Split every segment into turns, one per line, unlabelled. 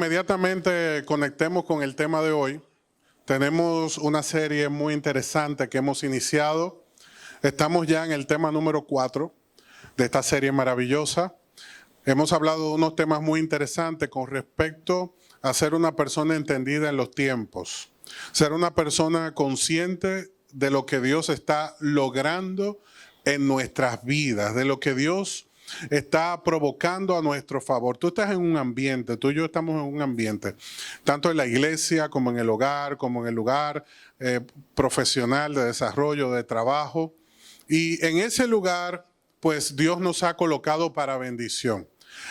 inmediatamente conectemos con el tema de hoy. Tenemos una serie muy interesante que hemos iniciado. Estamos ya en el tema número 4 de esta serie maravillosa. Hemos hablado de unos temas muy interesantes con respecto a ser una persona entendida en los tiempos. Ser una persona consciente de lo que Dios está logrando en nuestras vidas, de lo que Dios está provocando a nuestro favor. Tú estás en un ambiente, tú y yo estamos en un ambiente, tanto en la iglesia como en el hogar, como en el lugar profesional de desarrollo, de trabajo. Y en ese lugar, pues Dios nos ha colocado para bendición.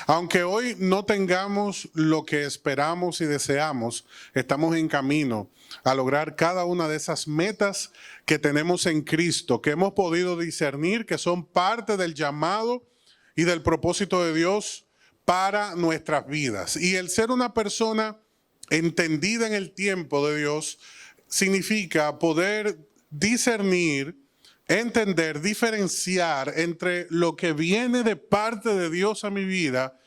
Aunque hoy no tengamos lo que esperamos y deseamos, estamos en camino a lograr cada una de esas metas que tenemos en Cristo, que hemos podido discernir que son parte del llamado y del propósito de Dios para nuestras vidas. Y el ser una persona entendida en el tiempo de Dios significa poder discernir, entender, diferenciar entre lo que viene de parte de Dios a mi vida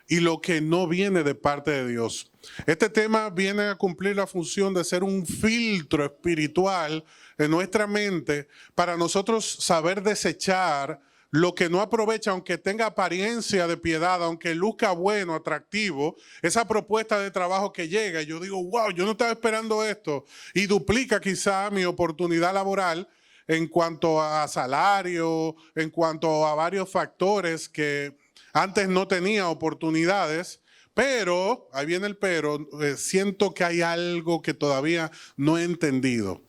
y lo que no viene de parte de Dios. Este tema viene a cumplir la función de ser un filtro espiritual en nuestra mente para nosotros saber desechar lo que no aprovecha, aunque tenga apariencia de piedad, aunque luzca bueno, atractivo, esa propuesta de trabajo que llega y yo digo, wow, yo no estaba esperando esto, y duplica quizá mi oportunidad laboral en cuanto a salario, en cuanto a varios factores que antes no tenía oportunidades, pero, ahí viene el pero, siento que hay algo que todavía no he entendido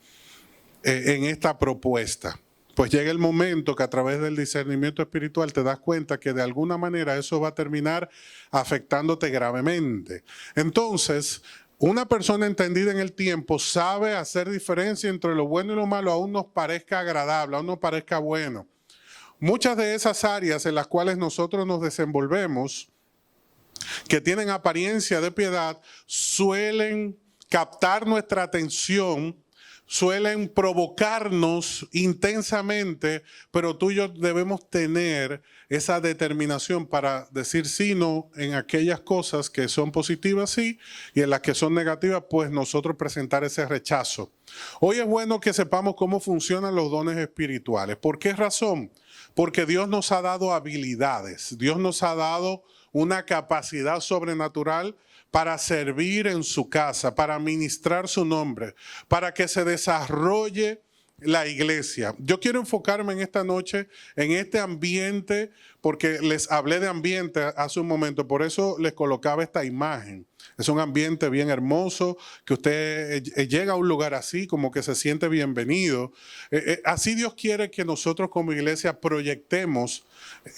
en esta propuesta. Pues llega el momento que a través del discernimiento espiritual te das cuenta que de alguna manera eso va a terminar afectándote gravemente. Entonces, una persona entendida en el tiempo sabe hacer diferencia entre lo bueno y lo malo, aún nos parezca agradable, aún nos parezca bueno. Muchas de esas áreas en las cuales nosotros nos desenvolvemos, que tienen apariencia de piedad, suelen captar nuestra atención, suelen provocarnos intensamente, pero tú y yo debemos tener esa determinación para decir sí, no en aquellas cosas que son positivas, sí, y en las que son negativas, pues nosotros presentar ese rechazo. Hoy es bueno que sepamos cómo funcionan los dones espirituales. ¿Por qué razón? Porque Dios nos ha dado habilidades, Dios nos ha dado una capacidad sobrenatural para servir en su casa, para ministrar su nombre, para que se desarrolle la iglesia. Yo quiero enfocarme en esta noche, en este ambiente, porque les hablé de ambiente hace un momento, por eso les colocaba esta imagen. Es un ambiente bien hermoso, que usted llega a un lugar así, como que se siente bienvenido. Así Dios quiere que nosotros como iglesia proyectemos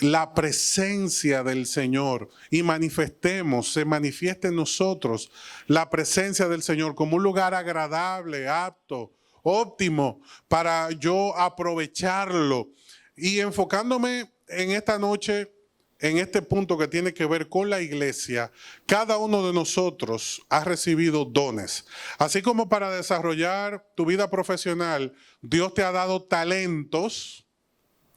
la presencia del Señor y manifestemos, se manifieste en nosotros la presencia del Señor como un lugar agradable, apto, óptimo para yo aprovecharlo. Y enfocándome en esta noche, en este punto que tiene que ver con la iglesia, cada uno de nosotros ha recibido dones. Así como para desarrollar tu vida profesional, Dios te ha dado talentos,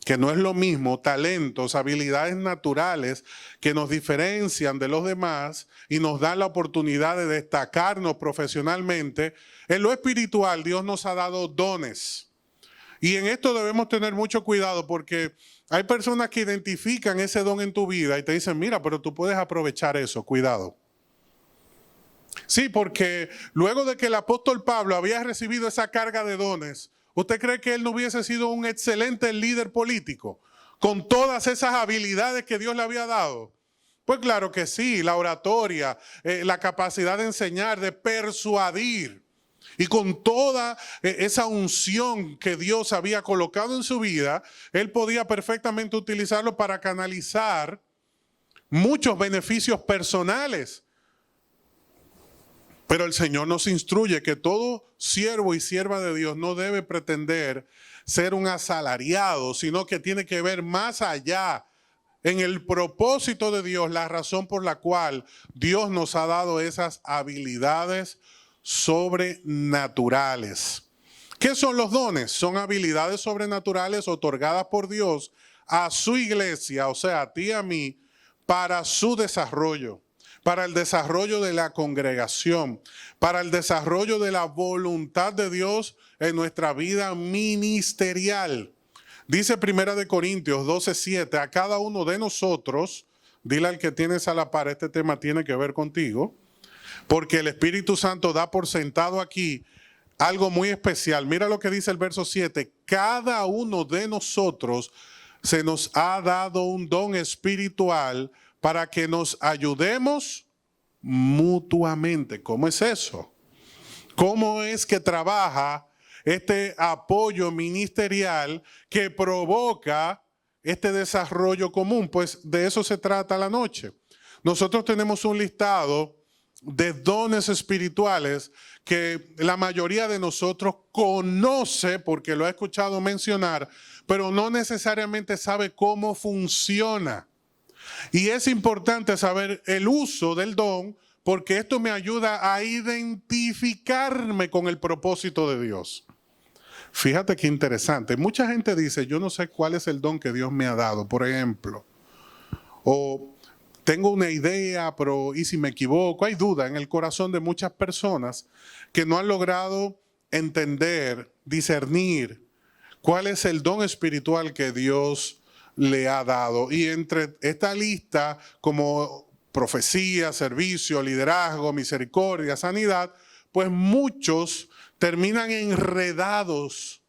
que no es lo mismo, talentos, habilidades naturales que nos diferencian de los demás y nos dan la oportunidad de destacarnos profesionalmente. En lo espiritual, Dios nos ha dado dones. Y en esto debemos tener mucho cuidado porque hay personas que identifican ese don en tu vida y te dicen, mira, pero tú puedes aprovechar eso, cuidado. Sí, porque luego de que el apóstol Pablo había recibido esa carga de dones, ¿usted cree que él no hubiese sido un excelente líder político con todas esas habilidades que Dios le había dado? Pues claro que sí, la oratoria, la capacidad de enseñar, de persuadir. Y con toda esa unción que Dios había colocado en su vida, él podía perfectamente utilizarlo para canalizar muchos beneficios personales. Pero el Señor nos instruye que todo siervo y sierva de Dios no debe pretender ser un asalariado, sino que tiene que ver más allá en el propósito de Dios, la razón por la cual Dios nos ha dado esas habilidades sobrenaturales. ¿Qué son los dones? Son habilidades sobrenaturales otorgadas por Dios a su iglesia, o sea, a ti y a mí, para su desarrollo. para el desarrollo de la congregación, para el desarrollo de la voluntad de Dios en nuestra vida ministerial. Dice 1 Corintios 12:7, a cada uno de nosotros, dile al que tienes a la par, este tema tiene que ver contigo, porque el Espíritu Santo da por sentado aquí algo muy especial. Mira lo que dice el verso 7, cada uno de nosotros se nos ha dado un don espiritual para que nos ayudemos mutuamente. ¿Cómo es eso? ¿Cómo es que trabaja este apoyo ministerial que provoca este desarrollo común? Pues de eso se trata la noche. Nosotros tenemos un listado de dones espirituales que la mayoría de nosotros conoce porque lo ha escuchado mencionar, pero no necesariamente sabe cómo funciona. Y es importante saber el uso del don porque esto me ayuda a identificarme con el propósito de Dios. Fíjate qué interesante. Mucha gente dice, yo no sé cuál es el don que Dios me ha dado, por ejemplo. O tengo una idea, pero ¿y si me equivoco? Hay duda en el corazón de muchas personas que no han logrado entender, discernir cuál es el don espiritual que Dios le ha dado. Y entre esta lista, como profecía, servicio, liderazgo, misericordia, sanidad, pues muchos terminan enredados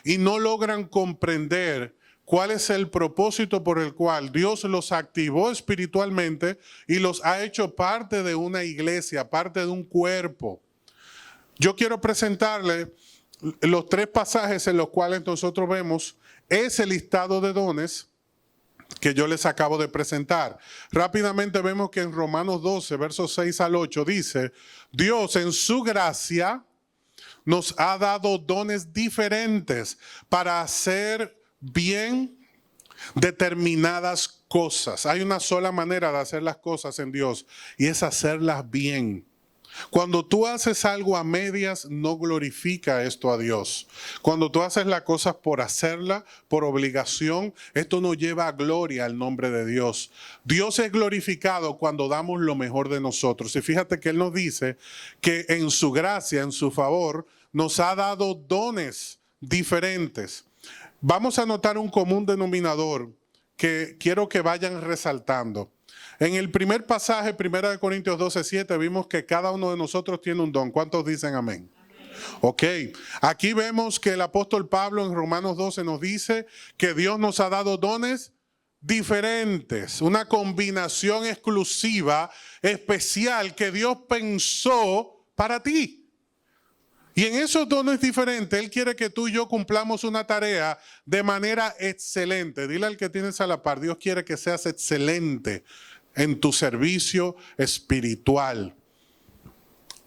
y no logran comprender cuál es el propósito por el cual Dios los activó espiritualmente y los ha hecho parte de una iglesia, parte de un cuerpo. Yo quiero presentarle los 3 pasajes en los cuales nosotros vemos ese listado de dones que yo les acabo de presentar. Rápidamente vemos que en Romanos 12, versos 6 al 8 dice, Dios en su gracia nos ha dado dones diferentes para hacer bien determinadas cosas. Hay una sola manera de hacer las cosas en Dios y es hacerlas bien. Cuando tú haces algo a medias, no glorifica esto a Dios. Cuando tú haces las cosas por hacerla, por obligación, esto no lleva a gloria al nombre de Dios. Dios es glorificado cuando damos lo mejor de nosotros. Y fíjate que Él nos dice que en su gracia, en su favor, nos ha dado dones diferentes. Vamos a notar un común denominador que quiero que vayan resaltando. En el primer pasaje, 1 Corintios 12:7, vimos que cada uno de nosotros tiene un don. ¿Cuántos dicen amén? Ok, aquí vemos que el apóstol Pablo en Romanos 12 nos dice que Dios nos ha dado dones diferentes, una combinación exclusiva, especial, que Dios pensó para ti. Y en esos dones diferentes, Él quiere que tú y yo cumplamos una tarea de manera excelente. Dile al que tienes a la par, Dios quiere que seas excelente en tu servicio espiritual.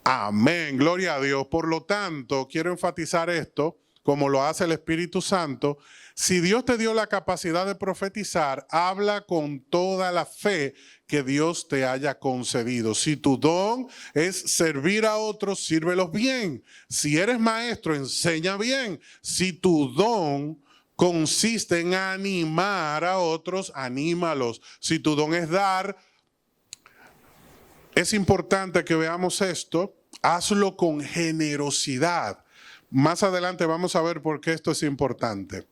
Amén, gloria a Dios. Por lo tanto, quiero enfatizar esto, como lo hace el Espíritu Santo. Si Dios te dio la capacidad de profetizar, habla con toda la fe que Dios te haya concedido. Si tu don es servir a otros, sírvelos bien. Si eres maestro, enseña bien. Si tu don consiste en animar a otros, anímalos. Si tu don es dar, es importante que veamos esto, hazlo con generosidad. Más adelante vamos a ver por qué esto es importante.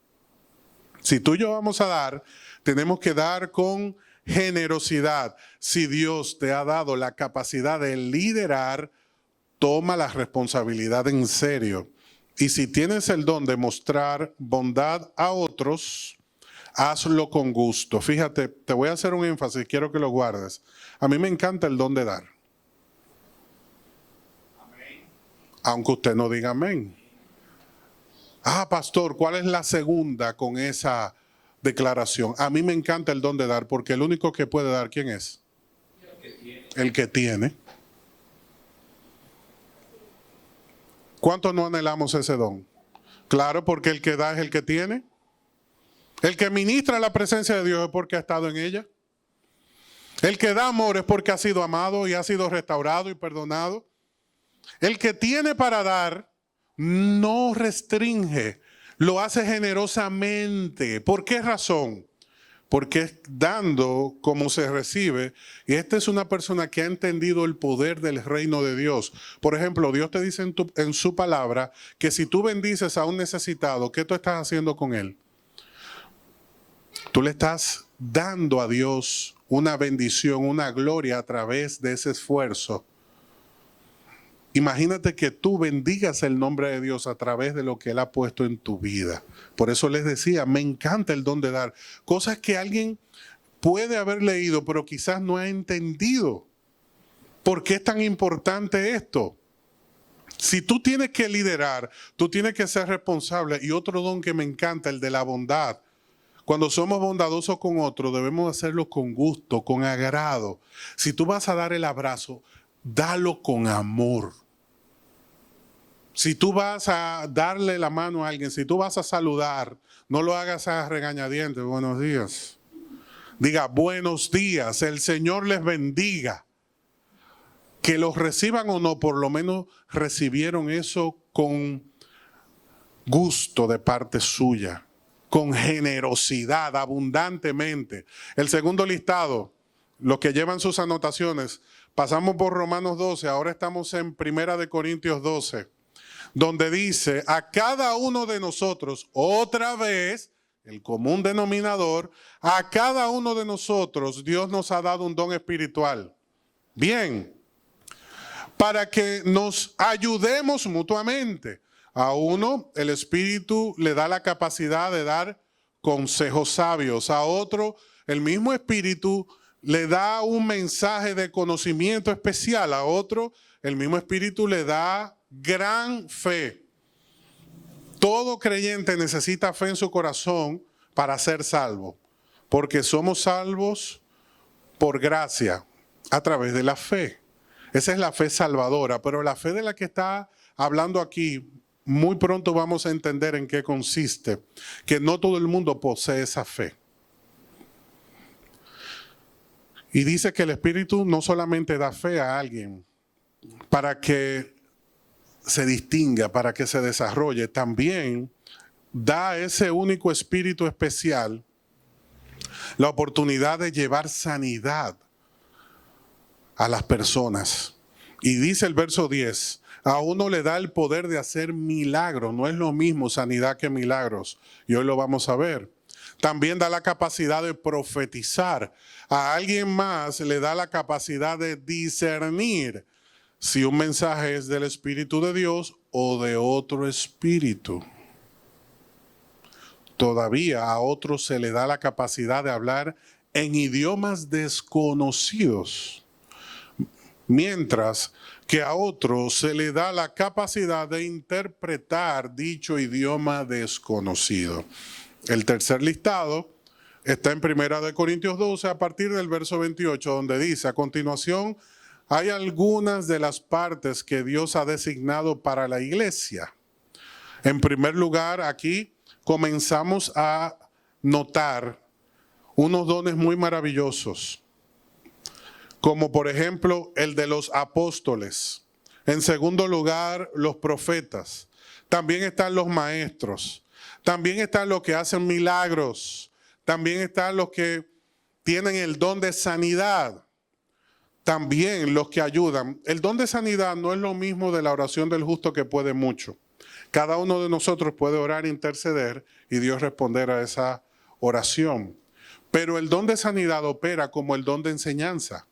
Si tú y yo vamos a dar, tenemos que dar con generosidad. Si Dios te ha dado la capacidad de liderar, toma la responsabilidad en serio. Y si tienes el don de mostrar bondad a otros, hazlo con gusto. Fíjate, te voy a hacer un énfasis, quiero que lo guardes. A mí me encanta el don de dar. Amén. Aunque usted no diga amén. Ah, pastor, ¿cuál es la segunda con esa declaración? A mí me encanta el don de dar, porque el único que puede dar, ¿quién es? El que tiene. ¿Cuántos no anhelamos ese don? Claro, porque el que da es el que tiene. El que ministra la presencia de Dios es porque ha estado en ella. El que da amor es porque ha sido amado y ha sido restaurado y perdonado. El que tiene para dar no restringe, lo hace generosamente. ¿Por qué razón? porque es dando como se recibe. Y esta es una persona que ha entendido el poder del reino de Dios. Por ejemplo, Dios te dice en su palabra que si tú bendices a un necesitado, ¿qué tú estás haciendo con él? Tú le estás dando a Dios una bendición, una gloria a través de ese esfuerzo. Imagínate que tú bendigas el nombre de Dios a través de lo que Él ha puesto en tu vida. Por eso les decía, me encanta el don de dar. Cosas que alguien puede haber leído, pero quizás no ha entendido. ¿Por qué es tan importante esto? Si tú tienes que liderar, tú tienes que ser responsable. Y otro don que me encanta, el de la bondad. Cuando somos bondadosos con otros, debemos hacerlo con gusto, con agrado. Si tú vas a dar el abrazo, dalo con amor. Si tú vas a darle la mano a alguien, si tú vas a saludar, no lo hagas a regañadientes. Buenos días. Diga, buenos días, el Señor les bendiga. Que los reciban o no, por lo menos recibieron eso con gusto de parte suya, con generosidad, abundantemente. El segundo listado, los que llevan sus anotaciones, pasamos por Romanos 12, ahora estamos en 1 Corintios 12, donde dice, a cada uno de nosotros, otra vez, el común denominador, a cada uno de nosotros Dios nos ha dado un don espiritual. Bien, para que nos ayudemos mutuamente. A uno, el Espíritu le da la capacidad de dar consejos sabios. A otro, el mismo Espíritu le da un mensaje de conocimiento especial. A otro, el mismo Espíritu le da gran fe. Todo creyente necesita fe en su corazón para ser salvo, porque somos salvos por gracia, a través de la fe. Esa es la fe salvadora, pero la fe de la que está hablando aquí, muy pronto vamos a entender en qué consiste, que no todo el mundo posee esa fe. Y dice que el Espíritu no solamente da fe a alguien para que se distinga, para que se desarrolle, también da a ese único Espíritu especial la oportunidad de llevar sanidad a las personas. Y dice el verso 10, a uno le da el poder de hacer milagros. No es lo mismo sanidad que milagros. Y hoy lo vamos a ver. También da la capacidad de profetizar. A alguien más le da la capacidad de discernir si un mensaje es del Espíritu de Dios o de otro espíritu. Todavía a otro se le da la capacidad de hablar en idiomas desconocidos, mientras que a otro se le da la capacidad de interpretar dicho idioma desconocido. El tercer listado está en 1 Corintios 12 a partir del verso 28, donde dice, a continuación, hay algunas de las partes que Dios ha designado para la iglesia. En primer lugar, aquí comenzamos a notar unos dones muy maravillosos, como por ejemplo el de los apóstoles. En segundo lugar, los profetas. También están los maestros. También están los que hacen milagros. También están los que tienen el don de sanidad. También los que ayudan. El don de sanidad no es lo mismo de la oración del justo que puede mucho. Cada uno de nosotros puede orar e interceder y Dios responder a esa oración. Pero el don de sanidad opera como el don de enseñanza.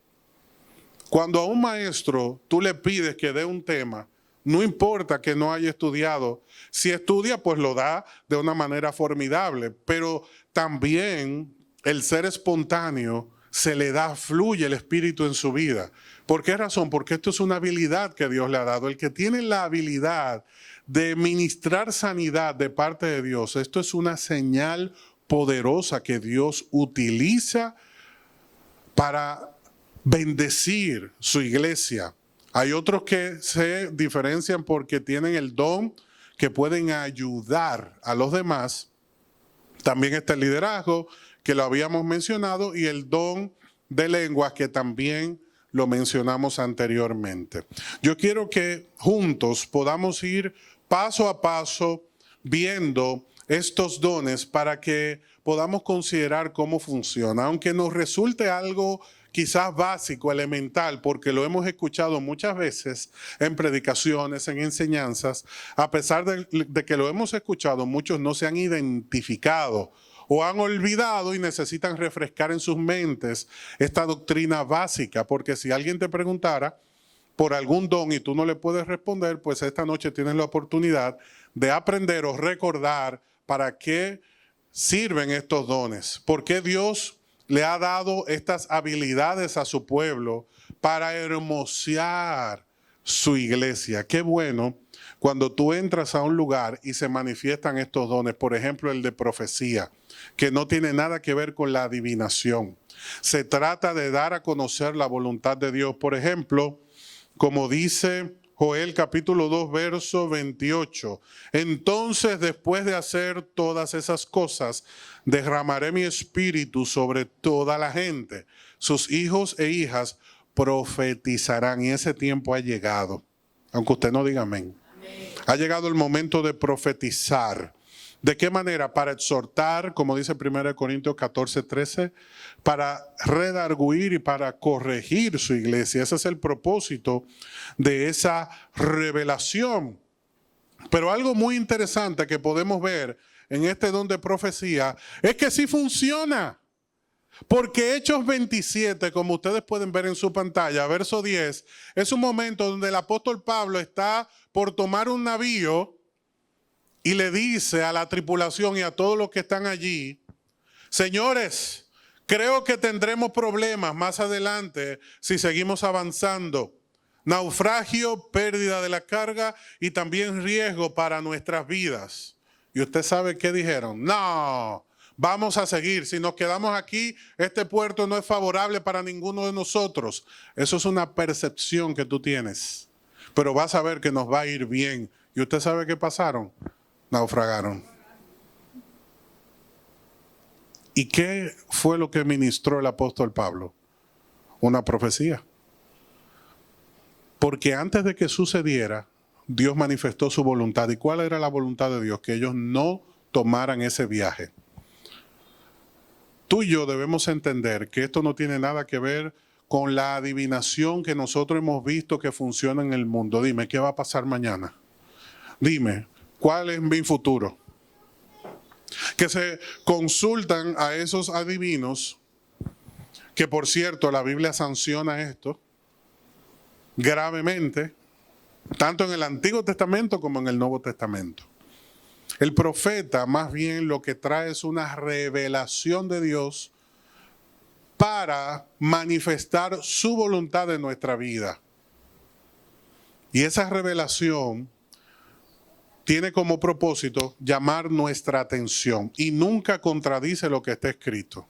Cuando a un maestro tú le pides que dé un tema, no importa que no haya estudiado. Si estudia, pues lo da de una manera formidable. Pero también el ser espontáneo se le da, fluye el Espíritu en su vida. ¿Por qué razón? Porque esto es una habilidad que Dios le ha dado. El que tiene la habilidad de ministrar sanidad de parte de Dios, esto es una señal poderosa que Dios utiliza para bendecir su iglesia. Hay otros que se diferencian porque tienen el don que pueden ayudar a los demás. También está el liderazgo, que lo habíamos mencionado, y el don de lenguas, que también lo mencionamos anteriormente. Yo quiero que juntos podamos ir paso a paso viendo estos dones para que podamos considerar cómo funciona, aunque nos resulte algo quizás básico, elemental, porque lo hemos escuchado muchas veces en predicaciones, en enseñanzas. A pesar de que lo hemos escuchado, muchos no se han identificado o han olvidado y necesitan refrescar en sus mentes esta doctrina básica, porque si alguien te preguntara por algún don y tú no le puedes responder, pues esta noche tienes la oportunidad de aprender o recordar para qué sirven estos dones, por qué Dios le ha dado estas habilidades a su pueblo para hermosear su iglesia. Qué bueno cuando tú entras a un lugar y se manifiestan estos dones, por ejemplo el de profecía, que no tiene nada que ver con la adivinación. Se trata de dar a conocer la voluntad de Dios. Por ejemplo, como dice Joel capítulo 2, verso 28. Entonces, después de hacer todas esas cosas, derramaré mi espíritu sobre toda la gente. Sus hijos e hijas profetizarán. Y ese tiempo ha llegado. Aunque usted no diga amén. Ha llegado el momento de profetizar. ¿De qué manera? Para exhortar, como dice 1 Corintios 14, 13, para redarguir y para corregir su iglesia. Ese es el propósito de esa revelación. Pero algo muy interesante que podemos ver en este don de profecía es que sí funciona. Porque Hechos 27, como ustedes pueden ver en su pantalla, verso 10, es un momento donde el apóstol Pablo está por tomar un navío y le dice a la tripulación y a todos los que están allí: señores, creo que tendremos problemas más adelante si seguimos avanzando. Naufragio, pérdida de la carga y también riesgo para nuestras vidas. Y usted sabe qué dijeron: no, vamos a seguir. Si nos quedamos aquí, este puerto no es favorable para ninguno de nosotros. Eso es una percepción que tú tienes. Pero vas a ver que nos va a ir bien. ¿Y usted sabe qué pasaron? Naufragaron. ¿Y qué fue lo que ministró el apóstol Pablo? Una profecía. Porque antes de que sucediera, Dios manifestó su voluntad. ¿Y cuál era la voluntad de Dios? Que ellos no tomaran ese viaje. Tú y yo debemos entender que esto no tiene nada que ver con la adivinación que nosotros hemos visto que funciona en el mundo. Dime, ¿qué va a pasar mañana? Dime, ¿cuál es mi futuro? Que se consultan a esos adivinos, que por cierto la Biblia sanciona esto gravemente, tanto en el Antiguo Testamento como en el Nuevo Testamento. El profeta más bien lo que trae es una revelación de Dios para manifestar su voluntad en nuestra vida. Y esa revelación tiene como propósito llamar nuestra atención y nunca contradice lo que está escrito.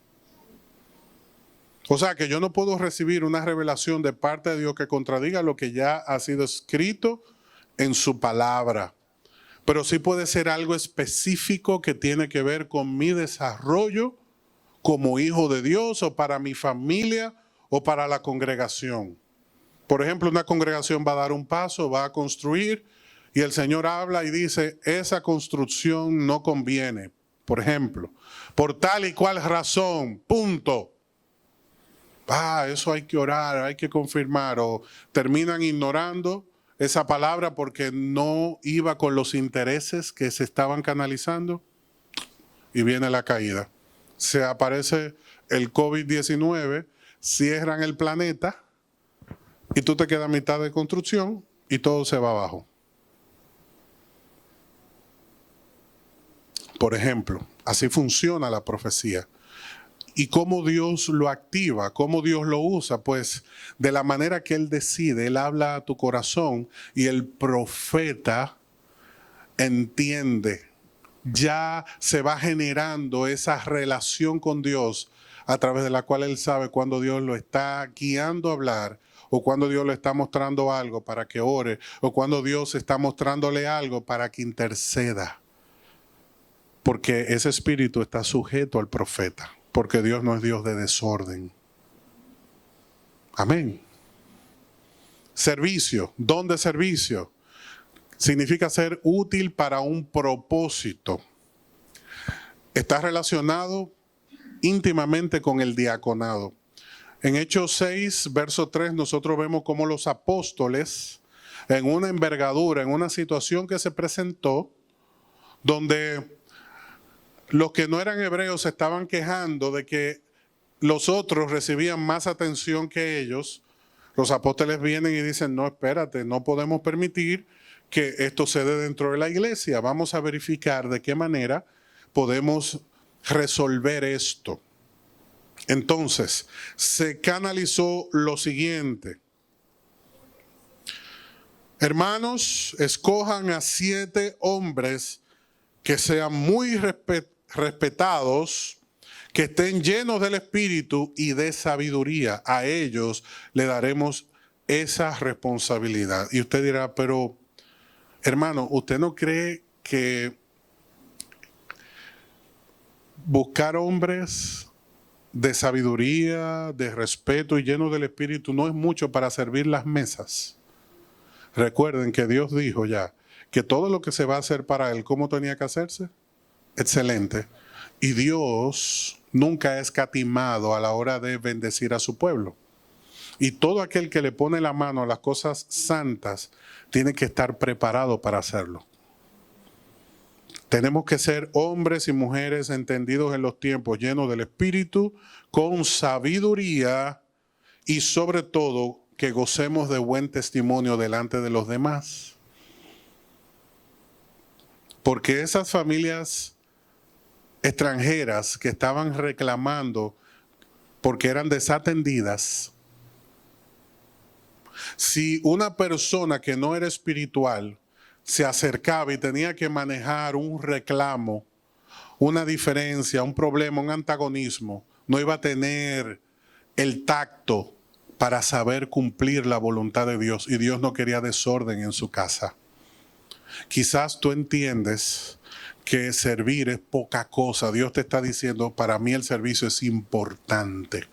O sea que yo no puedo recibir una revelación de parte de Dios que contradiga lo que ya ha sido escrito en su palabra. Pero sí puede ser algo específico que tiene que ver con mi desarrollo como hijo de Dios o para mi familia o para la congregación. Por ejemplo, una congregación va a dar un paso, va a construir, y el Señor habla y dice: esa construcción no conviene. Por ejemplo, por tal y cual razón, punto. Eso hay que orar, hay que confirmar. O terminan ignorando esa palabra porque no iba con los intereses que se estaban canalizando, y viene la caída. Se aparece el COVID-19, cierran el planeta y tú te quedas a mitad de construcción y todo se va abajo. Por ejemplo, así funciona la profecía. ¿Y cómo Dios lo activa? ¿Cómo Dios lo usa? Pues de la manera que Él decide. Él habla a tu corazón y el profeta entiende. Ya se va generando esa relación con Dios a través de la cual él sabe cuando Dios lo está guiando a hablar, o cuando Dios le está mostrando algo para que ore, o cuando Dios está mostrándole algo para que interceda. Porque ese espíritu está sujeto al profeta, porque Dios no es Dios de desorden. Amén. Servicio, don de servicio. Significa ser útil para un propósito. está relacionado íntimamente con el diaconado. En Hechos 6, verso 3, nosotros vemos cómo los apóstoles, en una envergadura, en una situación que se presentó, donde los que no eran hebreos se estaban quejando de que los otros recibían más atención que ellos, los apóstoles vienen y dicen, no, espérate, no podemos permitir que esto se dé dentro de la iglesia. Vamos a verificar de qué manera podemos resolver esto. Entonces, se canalizó lo siguiente. Hermanos, escojan a 7 hombres que sean muy respetados, que estén llenos del Espíritu y de sabiduría. A ellos le daremos esa responsabilidad. Y usted dirá, pero hermano, ¿usted no cree que buscar hombres de sabiduría, de respeto y llenos del Espíritu no es mucho para servir las mesas? Recuerden que Dios dijo ya que todo lo que se va a hacer para Él, ¿cómo tenía que hacerse? Excelente. Y Dios nunca ha escatimado a la hora de bendecir a su pueblo. Y todo aquel que le pone la mano a las cosas santas tiene que estar preparado para hacerlo. Tenemos que ser hombres y mujeres entendidos en los tiempos, llenos del Espíritu, con sabiduría y sobre todo que gocemos de buen testimonio delante de los demás. Porque esas familias extranjeras que estaban reclamando porque eran desatendidas, si una persona que no era espiritual se acercaba y tenía que manejar un reclamo, una diferencia, un problema, un antagonismo, no iba a tener el tacto para saber cumplir la voluntad de Dios, y Dios no quería desorden en su casa. Quizás tú entiendes que servir es poca cosa. Dios te está diciendo, para mí el servicio es importante.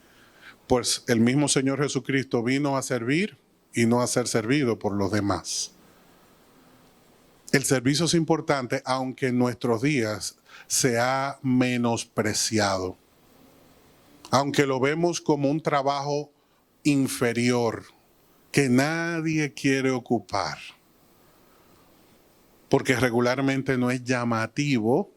Pues el mismo Señor Jesucristo vino a servir y no a ser servido por los demás. El servicio es importante, aunque en nuestros días se ha menospreciado. Aunque lo vemos como un trabajo inferior que nadie quiere ocupar. Porque regularmente no es llamativo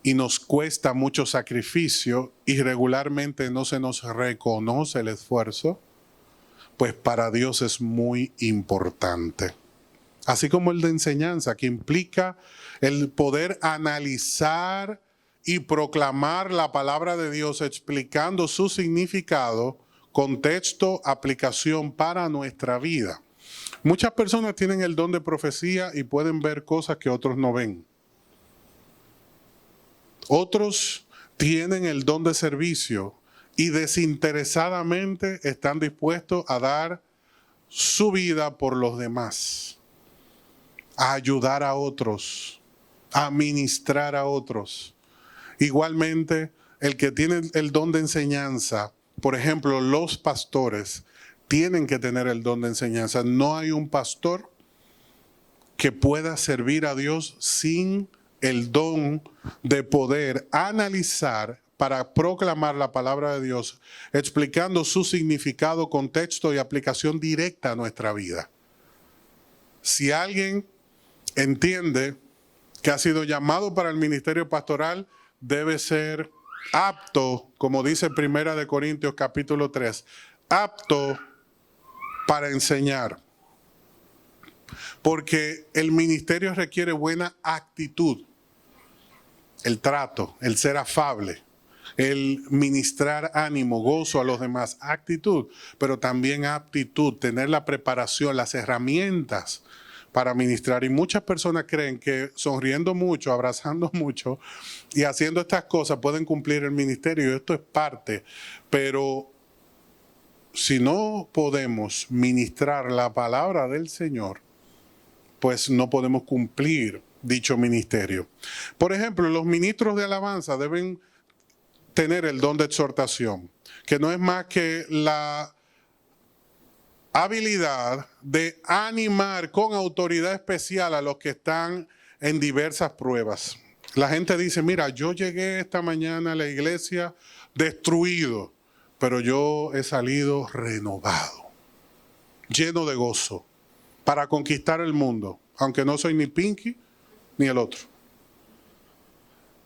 y nos cuesta mucho sacrificio y regularmente no se nos reconoce el esfuerzo, pues para Dios es muy importante. Así como el de enseñanza, que implica el poder analizar y proclamar la palabra de Dios explicando su significado, contexto, aplicación para nuestra vida. Muchas personas tienen el don de profecía y pueden ver cosas que otros no ven. Otros tienen el don de servicio y desinteresadamente están dispuestos a dar su vida por los demás, a ayudar a otros, a ministrar a otros. Igualmente, el que tiene el don de enseñanza, por ejemplo, los pastores, tienen que tener el don de enseñanza. No hay un pastor que pueda servir a Dios sin el don de poder analizar para proclamar la palabra de Dios, explicando su significado, contexto y aplicación directa a nuestra vida. Si alguien entiende que ha sido llamado para el ministerio pastoral, debe ser apto, como dice 1 Corintios capítulo 3, apto para enseñar. Porque el ministerio requiere buena actitud, el trato, el ser afable, el ministrar ánimo, gozo a los demás, actitud, pero también aptitud, tener la preparación, las herramientas para ministrar. Y muchas personas creen que sonriendo mucho, abrazando mucho y haciendo estas cosas pueden cumplir el ministerio. Y esto es parte, pero si no podemos ministrar la palabra del Señor, pues no podemos cumplir dicho ministerio. Por ejemplo, los ministros de alabanza deben tener el don de exhortación, que no es más que la habilidad de animar con autoridad especial a los que están en diversas pruebas. La gente dice, mira, yo llegué esta mañana a la iglesia destruido, pero yo he salido renovado, lleno de gozo, para conquistar el mundo, aunque no soy ni Pinky ni el otro.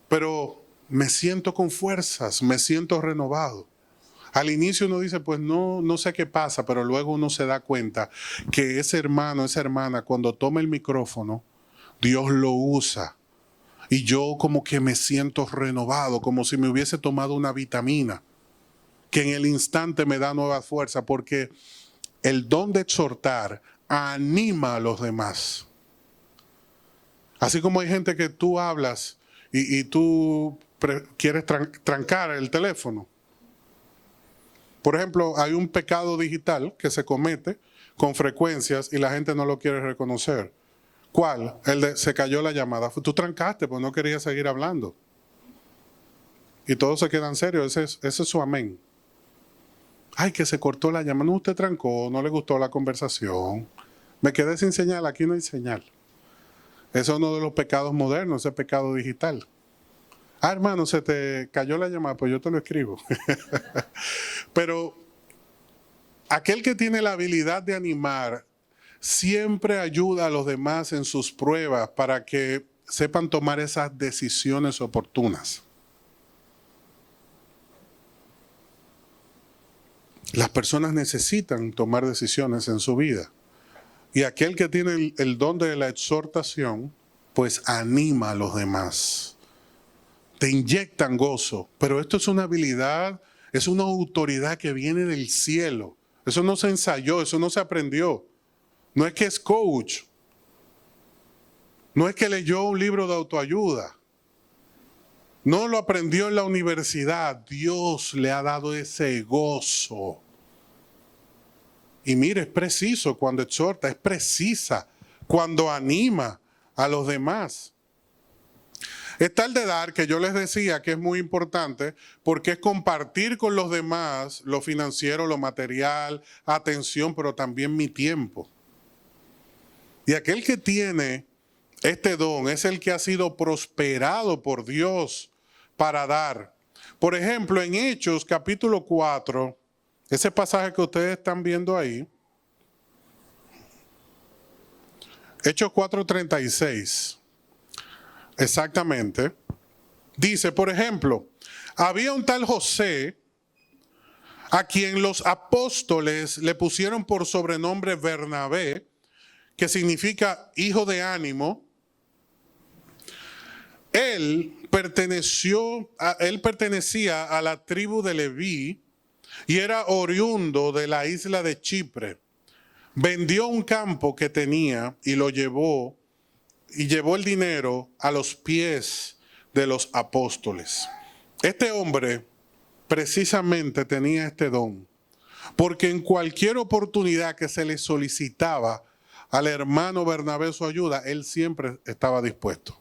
Pero me siento con fuerzas, me siento renovado. Al inicio uno dice, pues no sé qué pasa, pero luego uno se da cuenta que ese hermano, esa hermana, cuando toma el micrófono, Dios lo usa. Y yo como que me siento renovado, como si me hubiese tomado una vitamina, que en el instante me da nueva fuerza, porque el don de exhortar anima a los demás. Así como hay gente que tú hablas y tú quieres trancar el teléfono. Por ejemplo, hay un pecado digital que se comete con frecuencias y la gente no lo quiere reconocer. ¿Cuál? El de se cayó la llamada. Tú trancaste, pues no querías seguir hablando. Y todos se quedan serios, ese es su amén. Ay, que se cortó la llamada. No, usted trancó, no le gustó la conversación. Me quedé sin señal, aquí no hay señal. Eso es uno de los pecados modernos, ese pecado digital. Ah, hermano, se te cayó la llamada, pues yo te lo escribo. Pero aquel que tiene la habilidad de animar siempre ayuda a los demás en sus pruebas para que sepan tomar esas decisiones oportunas. Las personas necesitan tomar decisiones en su vida. Y aquel que tiene el don de la exhortación, pues anima a los demás. Te inyectan gozo. Pero esto es una habilidad, es una autoridad que viene del cielo. Eso no se ensayó, eso no se aprendió. No es que es coach. No es que leyó un libro de autoayuda. No lo aprendió en la universidad. Dios le ha dado ese gozo. Y mire, es preciso cuando exhorta, es precisa cuando anima a los demás. Es tal de dar que yo les decía que es muy importante porque es compartir con los demás lo financiero, lo material, atención, pero también mi tiempo. Y aquel que tiene este don es el que ha sido prosperado por Dios para dar. Por ejemplo, en Hechos capítulo 4, ese pasaje que ustedes están viendo ahí, Hechos 4:36, exactamente, dice, por ejemplo, había un tal José a quien los apóstoles le pusieron por sobrenombre Bernabé, que significa hijo de ánimo. Él pertenecía a la tribu de Leví y era oriundo de la isla de Chipre. Vendió un campo que tenía y lo llevó, y llevó el dinero a los pies de los apóstoles. Este hombre precisamente tenía este don, porque en cualquier oportunidad que se le solicitaba al hermano Bernabé su ayuda, él siempre estaba dispuesto.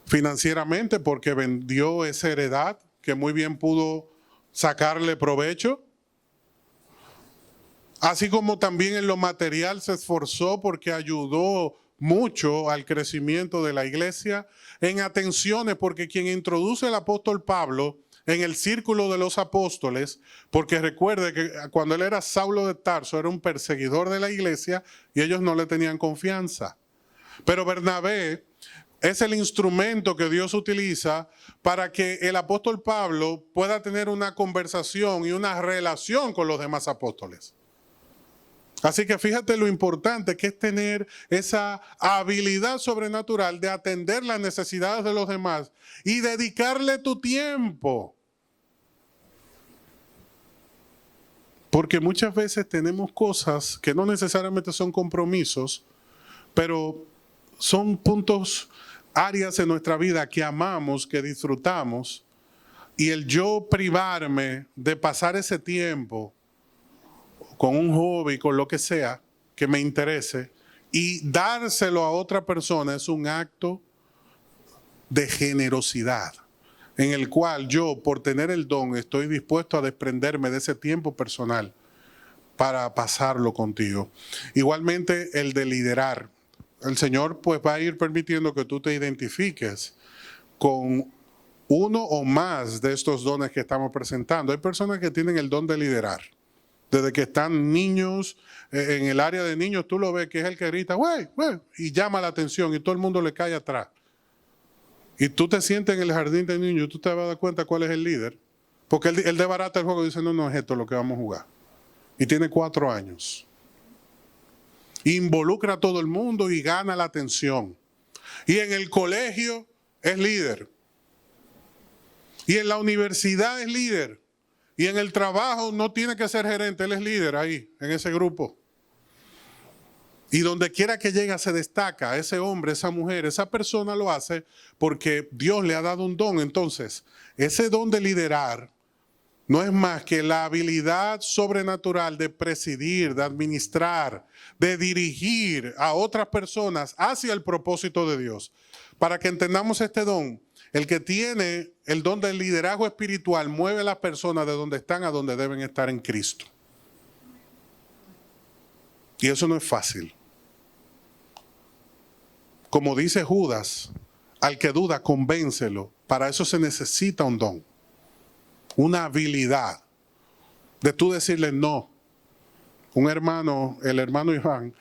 Financieramente, porque vendió esa heredad que muy bien pudo sacarle provecho. Así como también en lo material se esforzó porque ayudó mucho al crecimiento de la iglesia. En atenciones, porque quien introduce al apóstol Pablo en el círculo de los apóstoles, porque recuerde que cuando él era Saulo de Tarso era un perseguidor de la iglesia y ellos no le tenían confianza. Pero Bernabé es el instrumento que Dios utiliza para que el apóstol Pablo pueda tener una conversación y una relación con los demás apóstoles. Así que fíjate lo importante que es tener esa habilidad sobrenatural de atender las necesidades de los demás y dedicarle tu tiempo. Porque muchas veces tenemos cosas que no necesariamente son compromisos, pero son puntos, áreas en nuestra vida que amamos, que disfrutamos, y el yo privarme de pasar ese tiempo con un hobby, con lo que sea, que me interese, y dárselo a otra persona es un acto de generosidad, en el cual yo, por tener el don, estoy dispuesto a desprenderme de ese tiempo personal para pasarlo contigo. Igualmente el de liderar. el Señor pues va a ir permitiendo que tú te identifiques con uno o más de estos dones que estamos presentando. Hay personas que tienen el don de liderar. Desde que están niños, en el área de niños, tú lo ves que es el que grita, güey, güey, y llama la atención y todo el mundo le cae atrás. Y tú te sientes en el jardín de niños, tú te vas a dar cuenta cuál es el líder. Porque él desbarata el juego y dice, no, no es esto lo que vamos a jugar. Y tiene 4 años. Involucra a todo el mundo y gana la atención. Y en el colegio es líder. Y en la universidad es líder. Y en el trabajo no tiene que ser gerente, él es líder ahí, en ese grupo. Y donde quiera que llega se destaca, ese hombre, esa mujer, esa persona lo hace porque Dios le ha dado un don. Entonces, ese don de liderar no es más que la habilidad sobrenatural de presidir, de administrar, de dirigir a otras personas hacia el propósito de Dios. Para que entendamos este don, el que tiene el don del liderazgo espiritual mueve a las personas de donde están a donde deben estar en Cristo. Y eso no es fácil. Como dice Judas, al que duda, convéncelo. Para eso se necesita un don. Una habilidad de tú decirle no. Un hermano, el hermano Iván,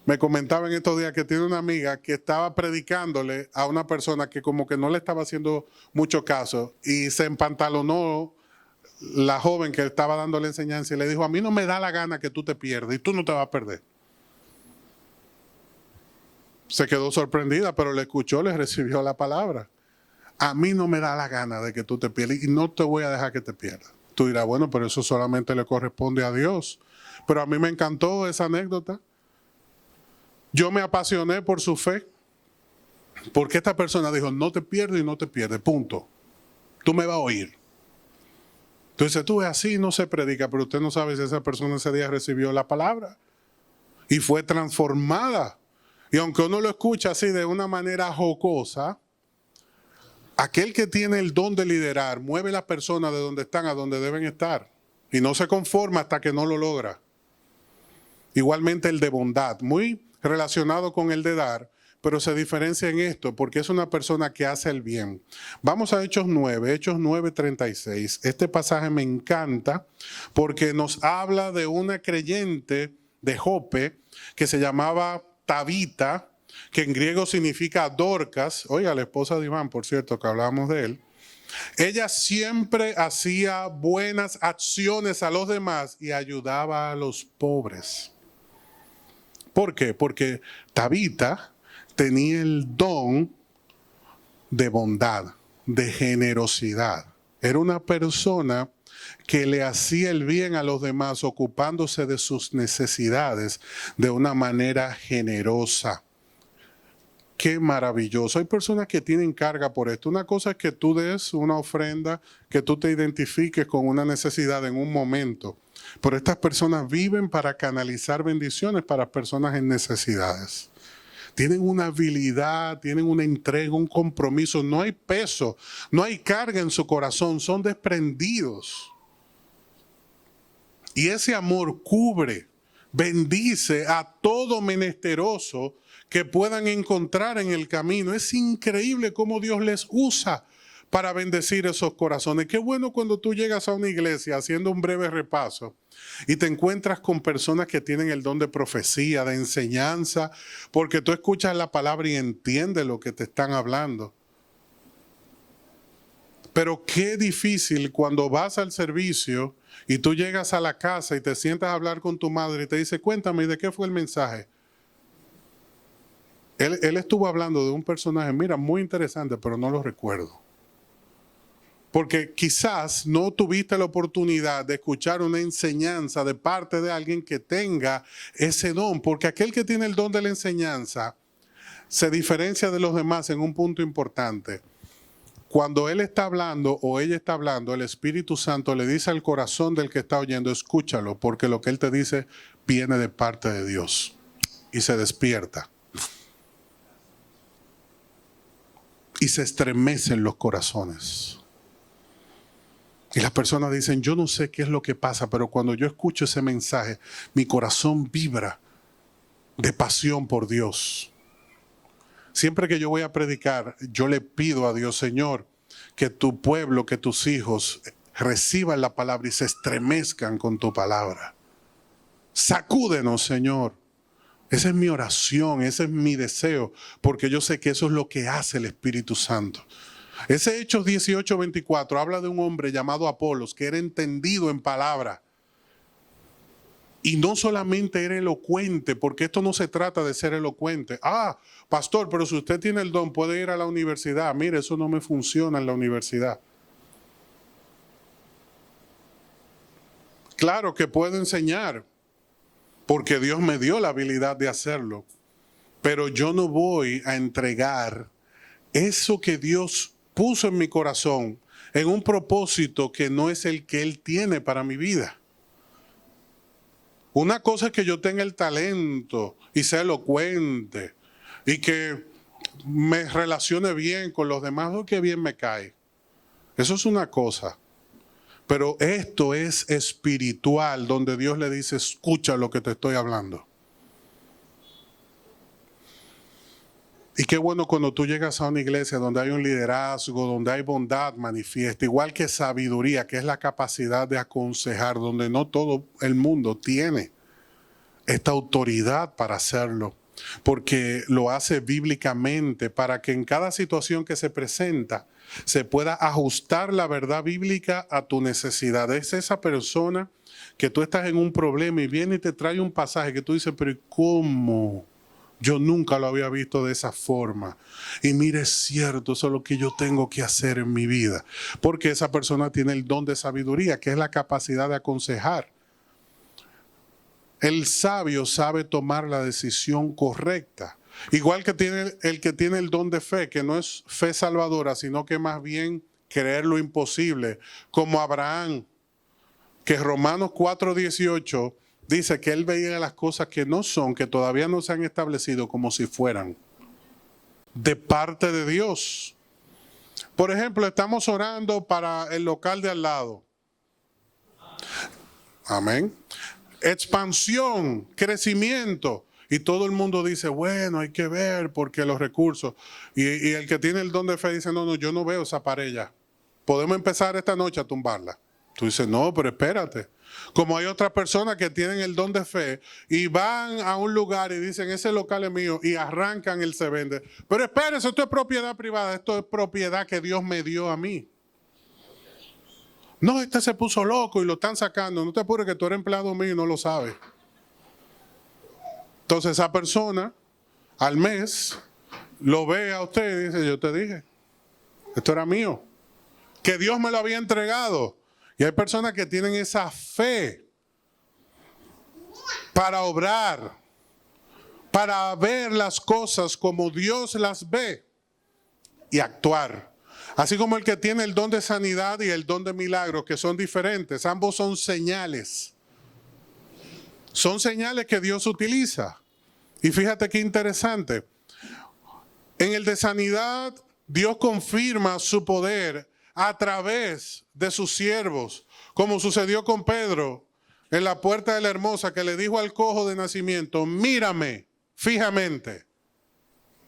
me comentaba en estos días que tiene una amiga que estaba predicándole a una persona que como que no le estaba haciendo mucho caso y se empantalonó la joven que estaba dándole enseñanza y le dijo, a mí no me da la gana que tú te pierdas y tú no te vas a perder. Se quedó sorprendida, pero le escuchó, le recibió la palabra. A mí no me da la gana de que tú te pierdas y no te voy a dejar que te pierdas. Tú dirás, bueno, pero eso solamente le corresponde a Dios. Pero a mí me encantó esa anécdota. Yo me apasioné por su fe, porque esta persona dijo, no te pierdes y no te pierdes, punto. Tú me vas a oír. Entonces tú ves así, no se predica, pero usted no sabe si esa persona ese día recibió la palabra y fue transformada. Y aunque uno lo escucha así de una manera jocosa, aquel que tiene el don de liderar mueve a las personas de donde están a donde deben estar y no se conforma hasta que no lo logra. Igualmente el de bondad, muy relacionado con el de dar, pero se diferencia en esto porque es una persona que hace el bien. Vamos a Hechos 9:36. Este pasaje me encanta porque nos habla de una creyente de Jope que se llamaba Tabita, que en griego significa Dorcas. Oiga, la esposa de Iván, por cierto, que hablábamos de él. Ella siempre hacía buenas acciones a los demás y ayudaba a los pobres. ¿Por qué? Porque Tabita tenía el don de bondad, de generosidad. Era una persona que le hacía el bien a los demás, ocupándose de sus necesidades de una manera generosa. Qué maravilloso. Hay personas que tienen carga por esto. Una cosa es que tú des una ofrenda, que tú te identifiques con una necesidad en un momento. Pero estas personas viven para canalizar bendiciones para personas en necesidades. Tienen una habilidad, tienen una entrega, un compromiso. No hay peso, no hay carga en su corazón. Son desprendidos. Y ese amor cubre, bendice a todo menesteroso que puedan encontrar en el camino. Es increíble cómo Dios les usa para bendecir esos corazones. Qué bueno cuando tú llegas a una iglesia haciendo un breve repaso y te encuentras con personas que tienen el don de profecía, de enseñanza, porque tú escuchas la palabra y entiendes lo que te están hablando. Pero qué difícil cuando vas al servicio y tú llegas a la casa y te sientas a hablar con tu madre y te dice, cuéntame, ¿de qué fue el mensaje? Él estuvo hablando de un personaje, mira, muy interesante, pero no lo recuerdo. Porque quizás no tuviste la oportunidad de escuchar una enseñanza de parte de alguien que tenga ese don. Porque aquel que tiene el don de la enseñanza se diferencia de los demás en un punto importante. Cuando él está hablando o ella está hablando, el Espíritu Santo le dice al corazón del que está oyendo, escúchalo, porque lo que él te dice viene de parte de Dios. Y se despierta. Y se estremecen los corazones. Y las personas dicen, yo no sé qué es lo que pasa, pero cuando yo escucho ese mensaje, mi corazón vibra de pasión por Dios. Siempre que yo voy a predicar, yo le pido a Dios, Señor, que tu pueblo, que tus hijos reciban la palabra y se estremezcan con tu palabra. Sacúdenos, Señor. Esa es mi oración, ese es mi deseo, porque yo sé que eso es lo que hace el Espíritu Santo. Ese Hechos 18:24 habla de un hombre llamado Apolos, que era entendido en palabra. Y no solamente era elocuente, porque esto no se trata de ser elocuente. Ah, pastor, pero si usted tiene el don, puede ir a la universidad. Mire, eso no me funciona en la universidad. Claro que puedo enseñar, porque Dios me dio la habilidad de hacerlo. Pero yo no voy a entregar eso que Dios puso en mi corazón en un propósito que no es el que Él tiene para mi vida. Una cosa es que yo tenga el talento y sea elocuente y que me relacione bien con los demás, o que bien me cae. Eso es una cosa. Pero esto es espiritual, donde Dios le dice, escucha lo que te estoy hablando. Y qué bueno cuando tú llegas a una iglesia donde hay un liderazgo, donde hay bondad manifiesta, igual que sabiduría, que es la capacidad de aconsejar, donde no todo el mundo tiene esta autoridad para hacerlo, porque lo hace bíblicamente para que en cada situación que se presenta se pueda ajustar la verdad bíblica a tu necesidad. Es esa persona que tú estás en un problema y viene y te trae un pasaje que tú dices, pero ¿cómo? Yo nunca lo había visto de esa forma. Y mire, es cierto, eso es lo que yo tengo que hacer en mi vida. Porque esa persona tiene el don de sabiduría, que es la capacidad de aconsejar. El sabio sabe tomar la decisión correcta. Igual que tiene el que tiene el don de fe, que no es fe salvadora, sino que más bien creer lo imposible, como Abraham, que Romanos 4:18 dice que él veía las cosas que no son, que todavía no se han establecido, como si fueran de parte de Dios. Por ejemplo, estamos orando para el local de al lado. Amén. Expansión, crecimiento. Y todo el mundo dice, bueno, hay que ver porque los recursos. Y el que tiene el don de fe dice, no, yo no veo esa pared ya. Podemos empezar esta noche a tumbarla. Tú dices, no, pero espérate. Como hay otras personas que tienen el don de fe y van a un lugar y dicen, ese local es mío, y arrancan el se vende. Pero espérese, esto es propiedad privada, esto es propiedad que Dios me dio a mí. No, este se puso loco y lo están sacando. No te apures que tú eres empleado mío y no lo sabes. Entonces esa persona al mes lo ve a usted y dice, yo te dije, esto era mío. Que Dios me lo había entregado. Y hay personas que tienen esa fe para obrar, para ver las cosas como Dios las ve y actuar. Así como el que tiene el don de sanidad y el don de milagros, que son diferentes. Ambos son señales. Son señales que Dios utiliza. Y fíjate qué interesante. En el de sanidad, Dios confirma su poder a través de sus siervos, como sucedió con Pedro en la puerta de la Hermosa, que le dijo al cojo de nacimiento, mírame fijamente,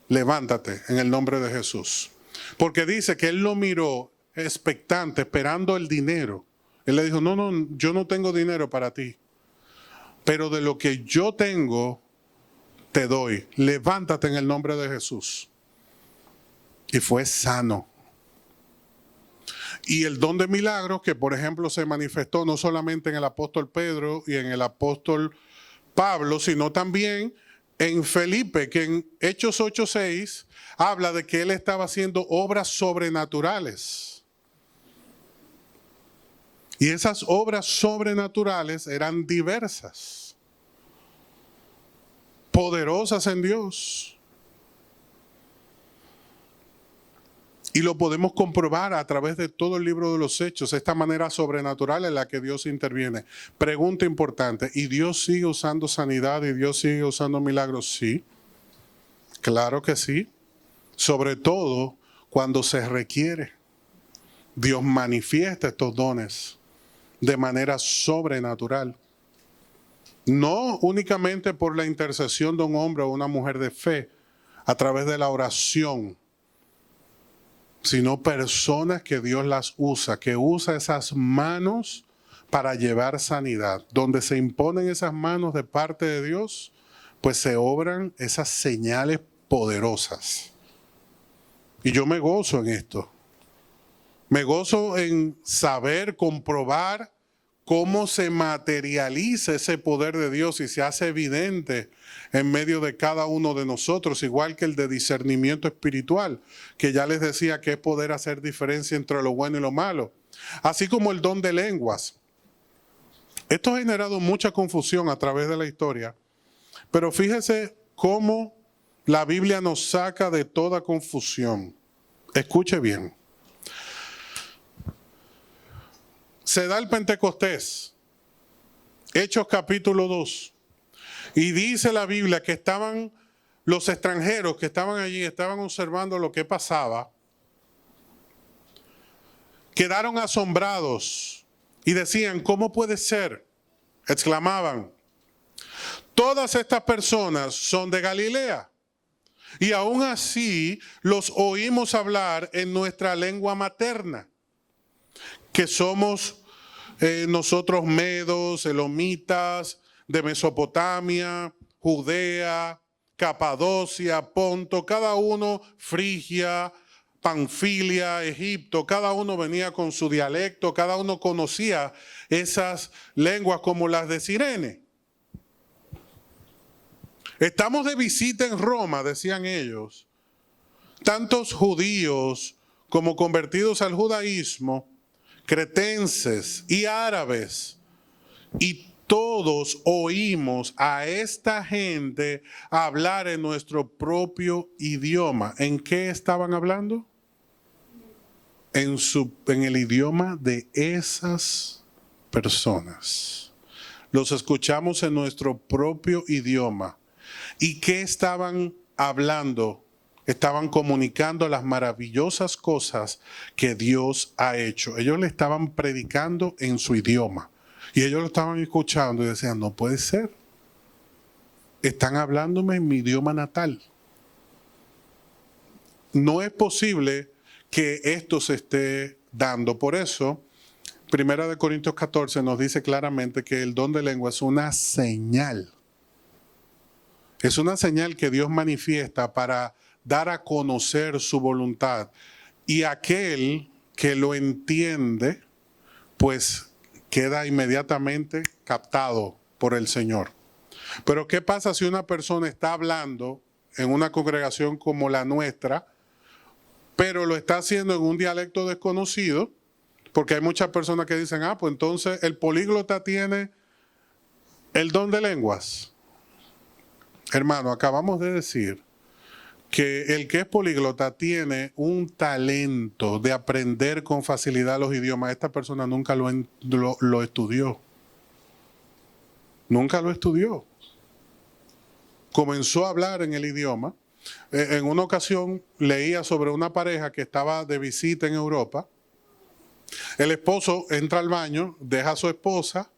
levántate en el nombre de Jesús. Porque dice que él lo miró expectante, esperando el dinero. Él le dijo, no, yo no tengo dinero para ti, pero de lo que yo tengo, te doy. Levántate en el nombre de Jesús. Y fue sano. Y el don de milagros, que por ejemplo se manifestó no solamente en el apóstol Pedro y en el apóstol Pablo, sino también en Felipe, que en Hechos 8:6 habla de que él estaba haciendo obras sobrenaturales. Y esas obras sobrenaturales eran diversas, poderosas en Dios. Y lo podemos comprobar a través de todo el libro de los Hechos, esta manera sobrenatural en la que Dios interviene. Pregunta importante, ¿y Dios sigue usando sanidad y Dios sigue usando milagros? Sí, claro que sí. Sobre todo cuando se requiere. Dios manifiesta estos dones de manera sobrenatural. No únicamente por la intercesión de un hombre o una mujer de fe, a través de la oración, sino personas que Dios las usa, que usa esas manos para llevar sanidad. Donde se imponen esas manos de parte de Dios, pues se obran esas señales poderosas. Y yo me gozo en esto. Me gozo en saber, comprobar cómo se materializa ese poder de Dios y se hace evidente en medio de cada uno de nosotros, igual que el de discernimiento espiritual, que ya les decía que es poder hacer diferencia entre lo bueno y lo malo, así como el don de lenguas. Esto ha generado mucha confusión a través de la historia, pero fíjese cómo la Biblia nos saca de toda confusión. Escuche bien. Se da el Pentecostés, Hechos capítulo 2, y dice la Biblia que estaban los extranjeros que estaban allí, estaban observando lo que pasaba, quedaron asombrados y decían, ¿cómo puede ser? Exclamaban, todas estas personas son de Galilea, y aún así los oímos hablar en nuestra lengua materna, que somos nosotros medos, elomitas, de Mesopotamia, Judea, Capadocia, Ponto, cada uno, Frigia, Panfilia, Egipto, cada uno venía con su dialecto, cada uno conocía esas lenguas como las de Cirene. Estamos de visita en Roma, decían ellos, tantos judíos como convertidos al judaísmo, cretenses y árabes, y todos oímos a esta gente hablar en nuestro propio idioma. ¿En qué estaban hablando? En el idioma de esas personas. Los escuchamos en nuestro propio idioma. ¿Y qué estaban hablando? Estaban comunicando las maravillosas cosas que Dios ha hecho. Ellos le estaban predicando en su idioma. Y ellos lo estaban escuchando y decían, no puede ser. Están hablándome en mi idioma natal. No es posible que esto se esté dando. Por eso, 1 Corintios 14 nos dice claramente que el don de lengua es una señal. Es una señal que Dios manifiesta para dar a conocer su voluntad. Y aquel que lo entiende, pues queda inmediatamente captado por el Señor. Pero ¿qué pasa si una persona está hablando en una congregación como la nuestra, pero lo está haciendo en un dialecto desconocido? Porque hay muchas personas que dicen, pues entonces el políglota tiene el don de lenguas. Hermano, acabamos de decir que el que es políglota tiene un talento de aprender con facilidad los idiomas. Esta persona nunca lo estudió. Nunca lo estudió. Comenzó a hablar en el idioma. En una ocasión leía sobre una pareja que estaba de visita en Europa. El esposo entra al baño, deja a su esposa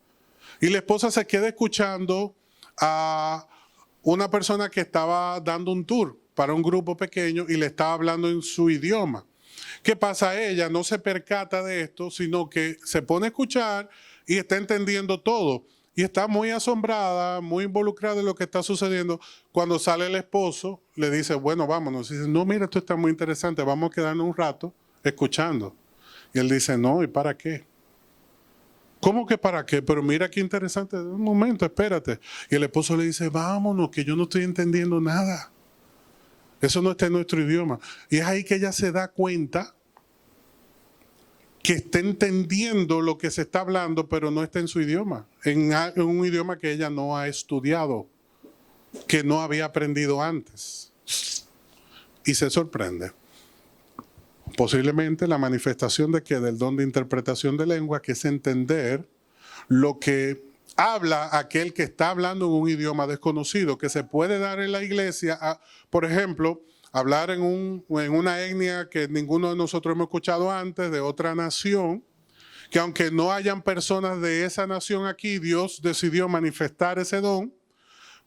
y la esposa se queda escuchando a una persona que estaba dando un tour para un grupo pequeño y le estaba hablando en su idioma. ¿Qué pasa? Ella no se percata de esto, sino que se pone a escuchar y está entendiendo todo. Y está muy asombrada, muy involucrada en lo que está sucediendo. Cuando sale el esposo, le dice, bueno, vámonos. Y dice, no, mira, esto está muy interesante, vamos a quedarnos un rato escuchando. Y él dice, no, ¿y para qué? ¿Cómo que para qué? Pero mira qué interesante. Un momento, espérate. Y el esposo le dice, vámonos, que yo no estoy entendiendo nada. Eso no está en nuestro idioma. Y es ahí que ella se da cuenta que está entendiendo lo que se está hablando, pero no está en su idioma. En un idioma que ella no ha estudiado, que no había aprendido antes. Y se sorprende. Posiblemente la manifestación de que del don de interpretación de lengua, que es entender lo que habla aquel que está hablando en un idioma desconocido, que se puede dar en la iglesia, por ejemplo, hablar en una etnia que ninguno de nosotros hemos escuchado antes, de otra nación, que aunque no hayan personas de esa nación aquí, Dios decidió manifestar ese don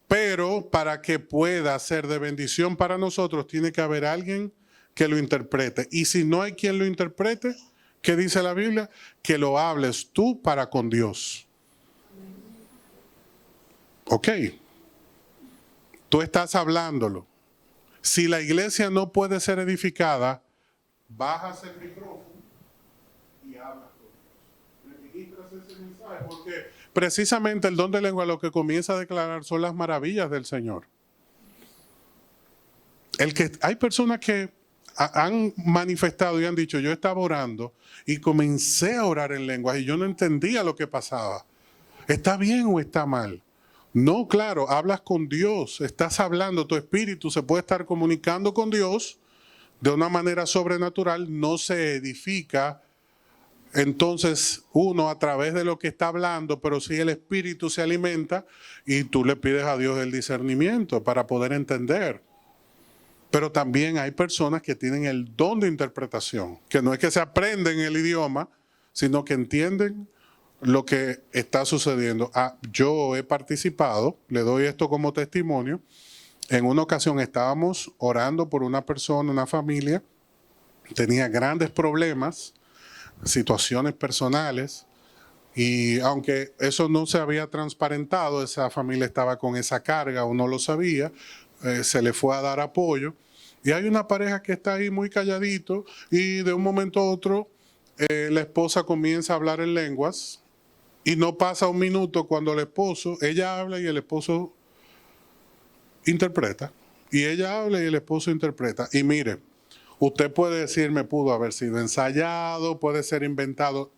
Pero para que pueda ser de bendición para nosotros, tiene que haber alguien que lo interprete. Y si no hay quien lo interprete, ¿qué dice la Biblia? Que lo hables tú para con Dios. Ok. Tú estás hablándolo. Si la iglesia no puede ser edificada, bajas el micrófono y hablas con Dios. Le ministras ese mensaje porque precisamente el don de lengua lo que comienza a declarar son las maravillas del Señor. Hay personas que han manifestado y han dicho, yo estaba orando y comencé a orar en lenguas y yo no entendía lo que pasaba. ¿Está bien o está mal? No, claro, hablas con Dios, estás hablando, tu espíritu se puede estar comunicando con Dios de una manera sobrenatural, no se edifica entonces uno a través de lo que está hablando, pero sí el espíritu se alimenta y tú le pides a Dios el discernimiento para poder entender. Pero también hay personas que tienen el don de interpretación, que no es que se aprenden el idioma, sino que entienden lo que está sucediendo. Yo he participado, le doy esto como testimonio. En una ocasión estábamos orando por una persona, una familia, tenía grandes problemas, situaciones personales, y aunque eso no se había transparentado, esa familia estaba con esa carga, uno lo sabía, se le fue a dar apoyo. Y hay una pareja que está ahí muy calladito y de un momento a otro la esposa comienza a hablar en lenguas. Y no pasa un minuto cuando ella habla y el esposo interpreta. Y ella habla y el esposo interpreta. Y mire, usted puede decirme, pudo haber sido ensayado, puede ser inventado.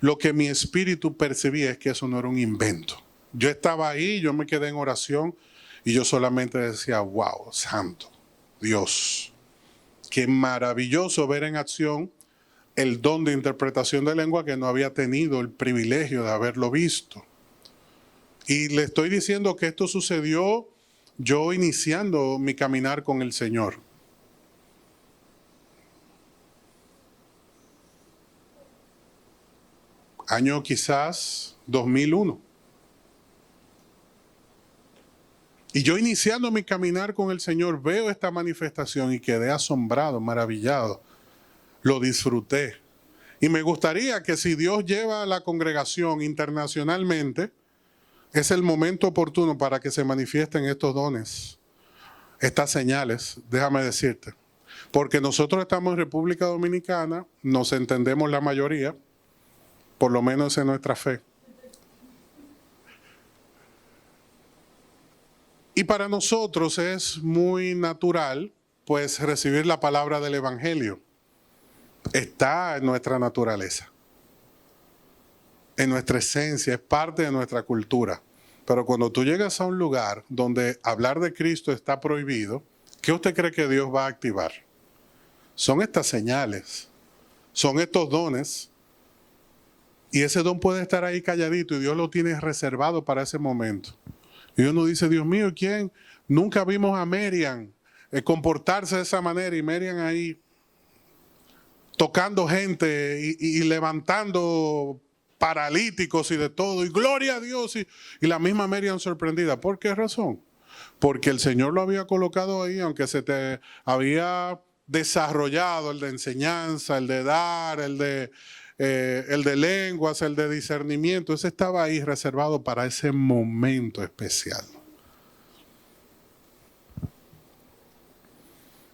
Lo que mi espíritu percibía es que eso no era un invento. Yo estaba ahí, yo me quedé en oración y yo solamente decía, wow, santo, Dios. Qué maravilloso ver en acción el don de interpretación de lengua que no había tenido el privilegio de haberlo visto. Y le estoy diciendo que esto sucedió yo iniciando mi caminar con el Señor. Año quizás 2001. Y yo iniciando mi caminar con el Señor veo esta manifestación y quedé asombrado, maravillado. Lo disfruté. Y me gustaría que si Dios lleva a la congregación internacionalmente, es el momento oportuno para que se manifiesten estos dones, estas señales, déjame decirte. Porque nosotros estamos en República Dominicana, nos entendemos la mayoría, por lo menos en nuestra fe. Y para nosotros es muy natural, pues, recibir la palabra del Evangelio. Está en nuestra naturaleza, en nuestra esencia, es parte de nuestra cultura. Pero cuando tú llegas a un lugar donde hablar de Cristo está prohibido, ¿qué usted cree que Dios va a activar? Son estas señales, son estos dones, y ese don puede estar ahí calladito y Dios lo tiene reservado para ese momento. Y uno dice, Dios mío, ¿quién? Nunca vimos a Miriam comportarse de esa manera, y Miriam ahí tocando gente y levantando paralíticos y de todo, y gloria a Dios, y la misma Miriam sorprendida. ¿Por qué razón? Porque el Señor lo había colocado ahí, aunque se te había desarrollado el de enseñanza, el de dar, el de lenguas, el de discernimiento. Ese estaba ahí reservado para ese momento especial.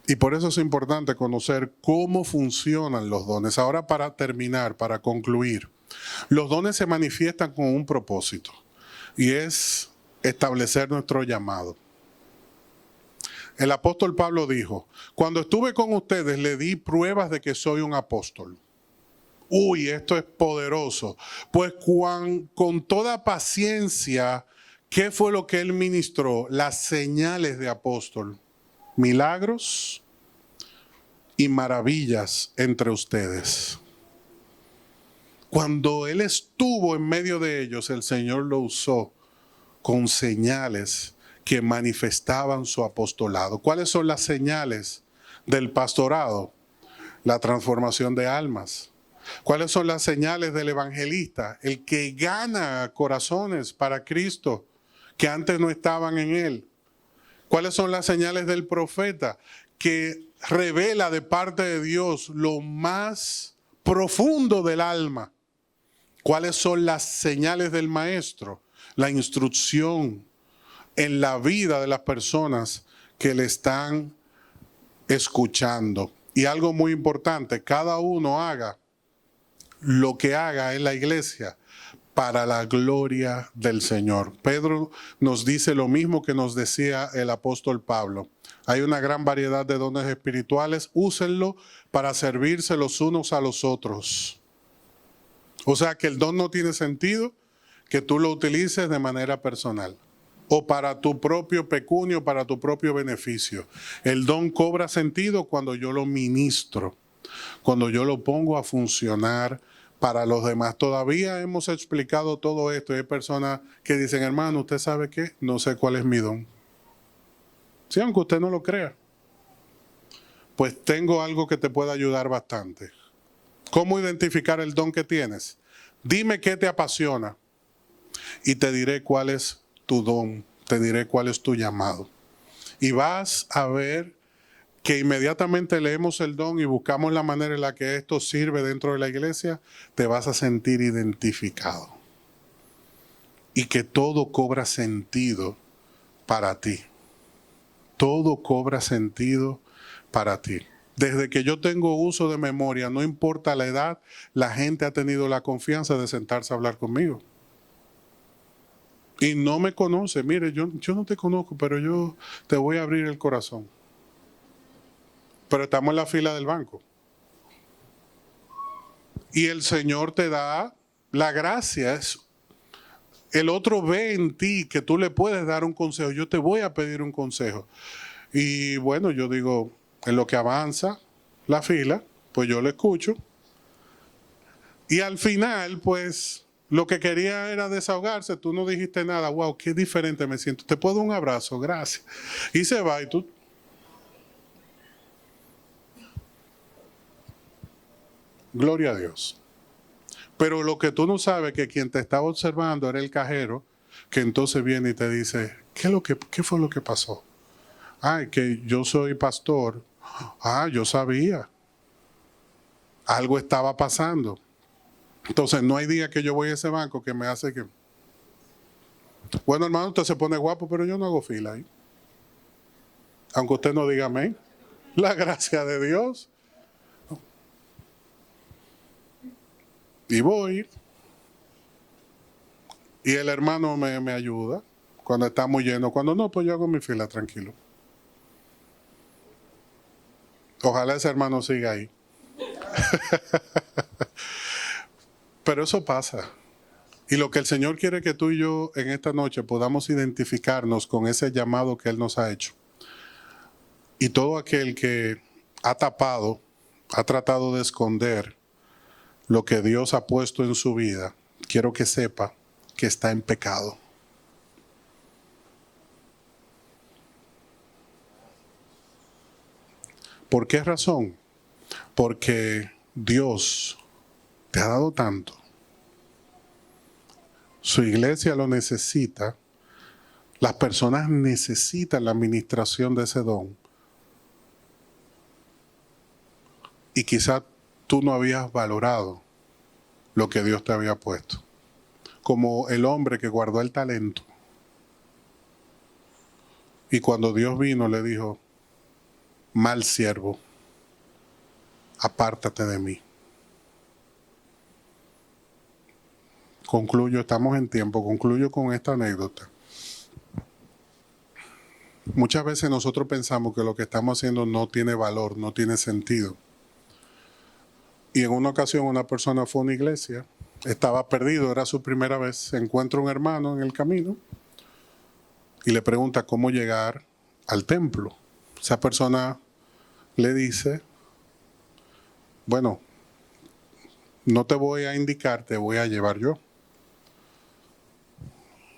Y por eso es importante conocer cómo funcionan los dones. Ahora, para terminar, para concluir, los dones se manifiestan con un propósito, y es establecer nuestro llamado. El apóstol Pablo dijo, cuando estuve con ustedes le di pruebas de que soy un apóstol. Uy, esto es poderoso. Pues con toda paciencia, ¿qué fue lo que él ministró? Las señales de apóstol. Milagros y maravillas entre ustedes. Cuando él estuvo en medio de ellos, el Señor lo usó con señales que manifestaban su apostolado. ¿Cuáles son las señales del pastorado? La transformación de almas. ¿Cuáles son las señales del evangelista? El que gana corazones para Cristo, que antes no estaban en él. ¿Cuáles son las señales del profeta? Que revela de parte de Dios lo más profundo del alma. ¿Cuáles son las señales del maestro? La instrucción en la vida de las personas que le están escuchando. Y algo muy importante, cada uno haga lo que haga en la iglesia para la gloria del Señor. Pedro nos dice lo mismo que nos decía el apóstol Pablo. Hay una gran variedad de dones espirituales, úsenlo para servirse los unos a los otros. O sea que el don no tiene sentido que tú lo utilices de manera personal o para tu propio pecunio, para tu propio beneficio. El don cobra sentido cuando yo lo ministro, cuando yo lo pongo a funcionar para los demás. Todavía hemos explicado todo esto y hay personas que dicen, hermano, ¿usted sabe qué? No sé cuál es mi don. Sí, aunque usted no lo crea. Pues tengo algo que te puede ayudar bastante. ¿Cómo identificar el don que tienes? Dime qué te apasiona y te diré cuál es tu don, te diré cuál es tu llamado. Y vas a ver que inmediatamente leemos el don y buscamos la manera en la que esto sirve dentro de la iglesia, te vas a sentir identificado. Y que todo cobra sentido para ti. Todo cobra sentido para ti. Desde que yo tengo uso de memoria, no importa la edad, la gente ha tenido la confianza de sentarse a hablar conmigo. Y no me conoce. Mire, yo no te conozco, pero yo te voy a abrir el corazón. Pero estamos en la fila del banco. Y el Señor te da la gracia. El otro ve en ti que tú le puedes dar un consejo. Yo te voy a pedir un consejo. Y bueno, yo digo, en lo que avanza la fila, pues yo le escucho. Y al final, pues, lo que quería era desahogarse. Tú no dijiste nada. Wow, qué diferente me siento. Te puedo dar un abrazo, gracias. Y se va y tú... Gloria a Dios. Pero lo que tú no sabes es que quien te estaba observando era el cajero, que entonces viene y te dice, ¿qué fue lo que pasó? Ay, que yo soy pastor. Ah, yo sabía. Algo estaba pasando. Entonces no hay día que yo voy a ese banco que me hace que... Bueno, hermano, usted se pone guapo, pero yo no hago fila ahí. Aunque usted no diga amén. La gracia de Dios. Y voy. Y el hermano me ayuda cuando está muy lleno. Cuando no, pues yo hago mi fila tranquilo. Ojalá ese hermano siga ahí. Pero eso pasa. Y lo que el Señor quiere que tú y yo en esta noche podamos identificarnos con ese llamado que Él nos ha hecho. Y todo aquel que ha tapado, ha tratado de esconder lo que Dios ha puesto en su vida, quiero que sepa que está en pecado. ¿Por qué razón? Porque Dios te ha dado tanto. Su iglesia lo necesita. Las personas necesitan la administración de ese don. Y quizás tú no habías valorado lo que Dios te había puesto. Como el hombre que guardó el talento. Y cuando Dios vino le dijo, mal siervo, apártate de mí. Concluyo, estamos en tiempo, concluyo con esta anécdota. Muchas veces nosotros pensamos que lo que estamos haciendo no tiene valor, no tiene sentido. Y en una ocasión una persona fue a una iglesia, estaba perdido, era su primera vez, se encuentra un hermano en el camino y le pregunta cómo llegar al templo. Esa persona le dice, bueno, no te voy a indicar, te voy a llevar yo.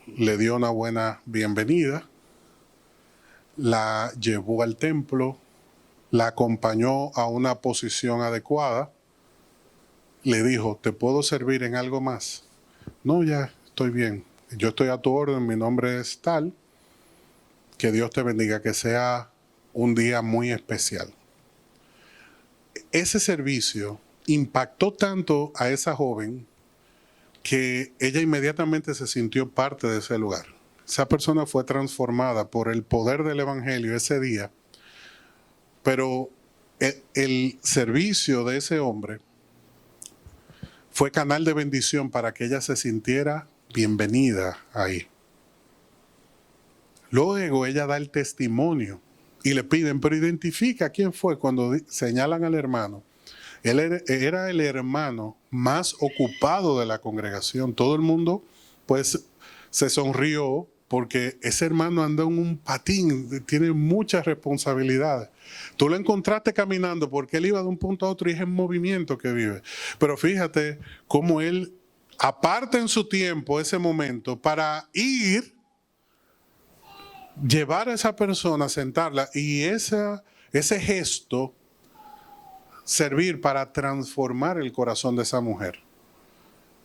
Le dio una buena bienvenida, la llevó al templo, la acompañó a una posición adecuada, le dijo, ¿te puedo servir en algo más? No, ya estoy bien. yo estoy a tu orden, mi nombre es tal, que Dios te bendiga, que sea un día muy especial. Ese servicio impactó tanto a esa joven que ella inmediatamente se sintió parte de ese lugar. Esa persona fue transformada por el poder del Evangelio ese día, pero el servicio de ese hombre fue canal de bendición para que ella se sintiera bienvenida ahí. Luego ella da el testimonio y le piden, pero identifica quién fue. Cuando señalan al hermano, él era el hermano más ocupado de la congregación. Todo el mundo pues se sonrió porque ese hermano anda en un patín, tiene muchas responsabilidades. Tú lo encontraste caminando porque él iba de un punto a otro y es en movimiento que vive. Pero fíjate cómo él aparta en su tiempo ese momento para ir, llevar a esa persona, sentarla y ese gesto servir para transformar el corazón de esa mujer.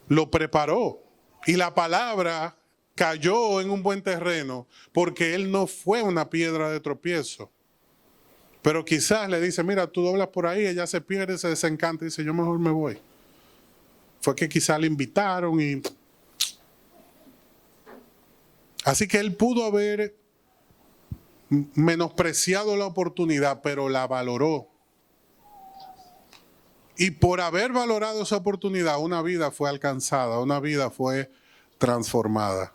Lo preparó y la palabra cayó en un buen terreno porque él no fue una piedra de tropiezo. Pero quizás le dice, mira, tú doblas por ahí, ella se pierde, se desencanta y dice, yo mejor me voy. Fue que quizás le invitaron y... Así que él pudo haber menospreciado la oportunidad, pero la valoró. Y por haber valorado esa oportunidad, una vida fue alcanzada, una vida fue transformada.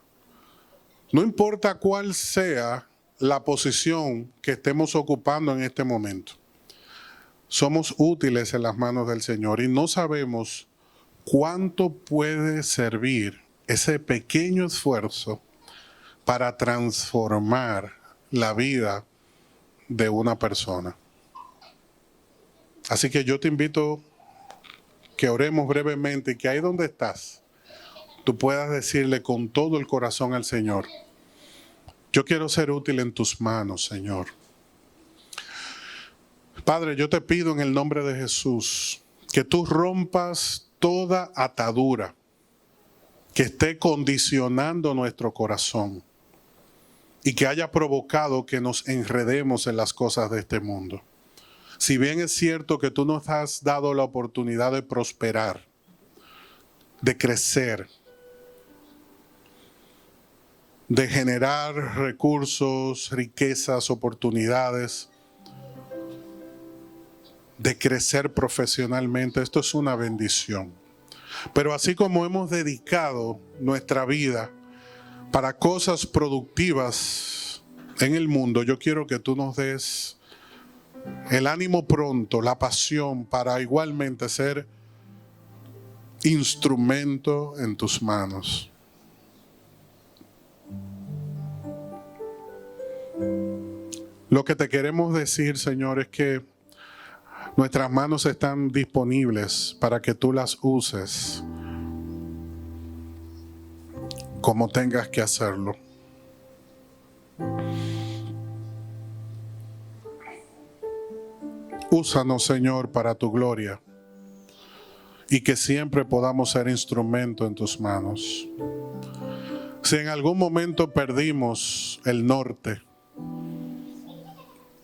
No importa cuál sea la posición que estemos ocupando en este momento, somos útiles en las manos del Señor y no sabemos cuánto puede servir ese pequeño esfuerzo para transformar la vida de una persona. Así que yo te invito que oremos brevemente y que ahí donde estás, tú puedas decirle con todo el corazón al Señor, yo quiero ser útil en tus manos, Señor. Padre, yo te pido en el nombre de Jesús que tú rompas toda atadura que esté condicionando nuestro corazón y que haya provocado que nos enredemos en las cosas de este mundo. Si bien es cierto que tú nos has dado la oportunidad de prosperar, de crecer, de generar recursos, riquezas, oportunidades, de crecer profesionalmente, esto es una bendición. Pero así como hemos dedicado nuestra vida para cosas productivas en el mundo, yo quiero que tú nos des el ánimo pronto, la pasión para igualmente ser instrumento en tus manos. Lo que te queremos decir, Señor, es que nuestras manos están disponibles para que tú las uses como tengas que hacerlo. Úsanos, Señor, para tu gloria y que siempre podamos ser instrumento en tus manos. Si en algún momento perdimos el norte,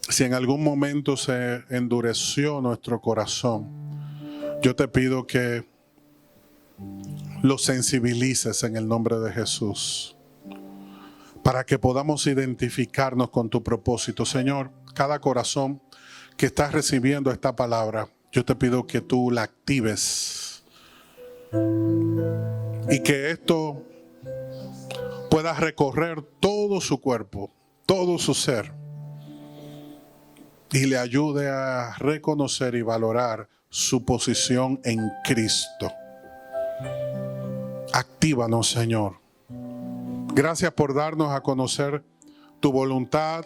si en algún momento se endureció nuestro corazón, yo te pido que lo sensibilices en el nombre de Jesús, para que podamos identificarnos con tu propósito. Señor, cada corazón que está recibiendo esta palabra, yo te pido que tú la actives y que esto pueda recorrer todo su cuerpo, todo su ser, y le ayude a reconocer y valorar su posición en Cristo. Actívanos, Señor. Gracias por darnos a conocer tu voluntad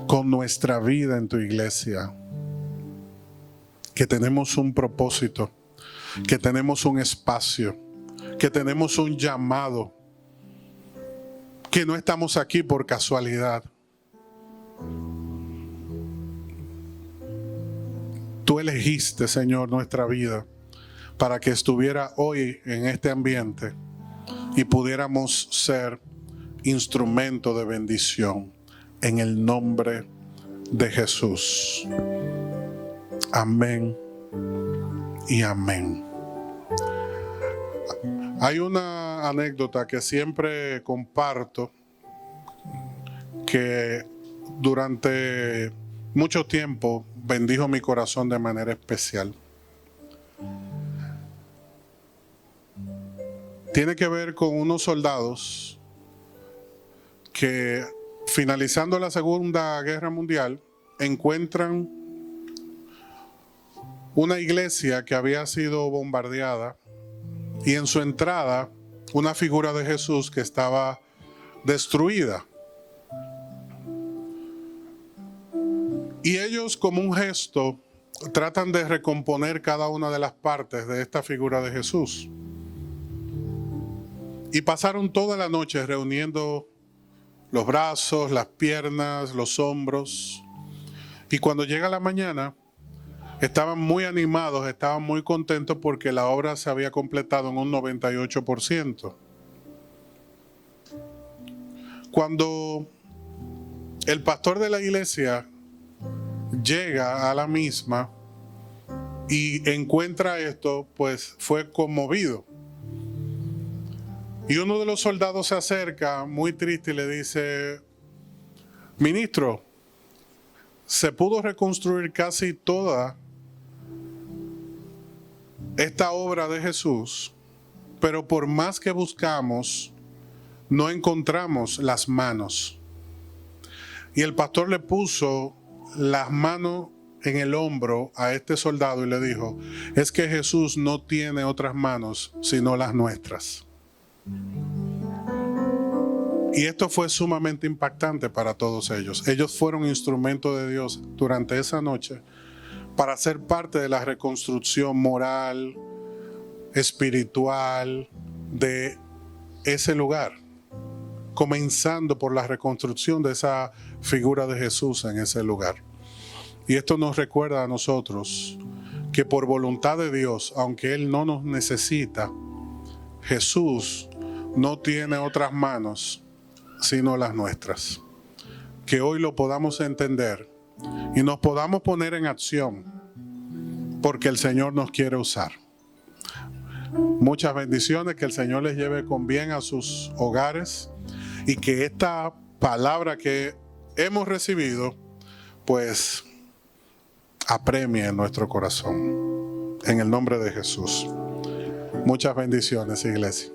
con nuestra vida en tu iglesia. Que tenemos un propósito, que tenemos un espacio, que tenemos un llamado, que no estamos aquí por casualidad. Tú elegiste, Señor, nuestra vida para que estuviera hoy en este ambiente y pudiéramos ser instrumento de bendición en el nombre de Jesús. Amén y amén. Hay una anécdota que siempre comparto que durante mucho tiempo bendijo mi corazón de manera especial. Tiene que ver con unos soldados que, finalizando la Segunda Guerra Mundial, encuentran una iglesia que había sido bombardeada y en su entrada una figura de Jesús que estaba destruida. Y ellos, como un gesto, tratan de recomponer cada una de las partes de esta figura de Jesús. Y pasaron toda la noche reuniendo los brazos, las piernas, los hombros. Y cuando llega la mañana, estaban muy animados, estaban muy contentos porque la obra se había completado en un 98%. Cuando el pastor de la iglesia llega a la misma y encuentra esto, pues fue conmovido. Y uno de los soldados se acerca muy triste y le dice: ministro, se pudo reconstruir casi toda esta obra de Jesús, pero por más que buscamos, no encontramos las manos. Y el pastor le puso las manos en el hombro a este soldado y le dijo: es que Jesús no tiene otras manos sino las nuestras. Y esto fue sumamente impactante para todos ellos. Ellos fueron instrumentos de Dios durante esa noche para ser parte de la reconstrucción moral, espiritual de ese lugar, comenzando por la reconstrucción de esa figura de Jesús en ese lugar. Y esto nos recuerda a nosotros que por voluntad de Dios, aunque Él no nos necesita, Jesús no tiene otras manos sino las nuestras. Que hoy lo podamos entender y nos podamos poner en acción, porque el Señor nos quiere usar. Muchas bendiciones, que el Señor les lleve con bien a sus hogares y que esta palabra que hemos recibido, pues, apremie en nuestro corazón. En el nombre de Jesús. Muchas bendiciones, iglesia.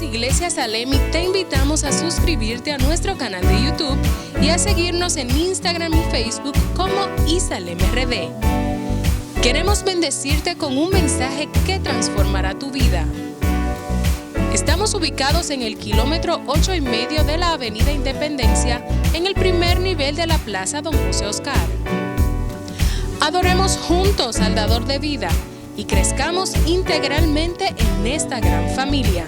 Iglesia Salem y te invitamos a suscribirte a nuestro canal de YouTube y a seguirnos en Instagram y Facebook como ISalemRD. Queremos bendecirte con un mensaje que transformará tu vida. Estamos ubicados en el kilómetro 8,5 de la Avenida Independencia, en el primer nivel de la Plaza Don José Oscar. Adoremos juntos al Dador de Vida y crezcamos integralmente en esta gran familia.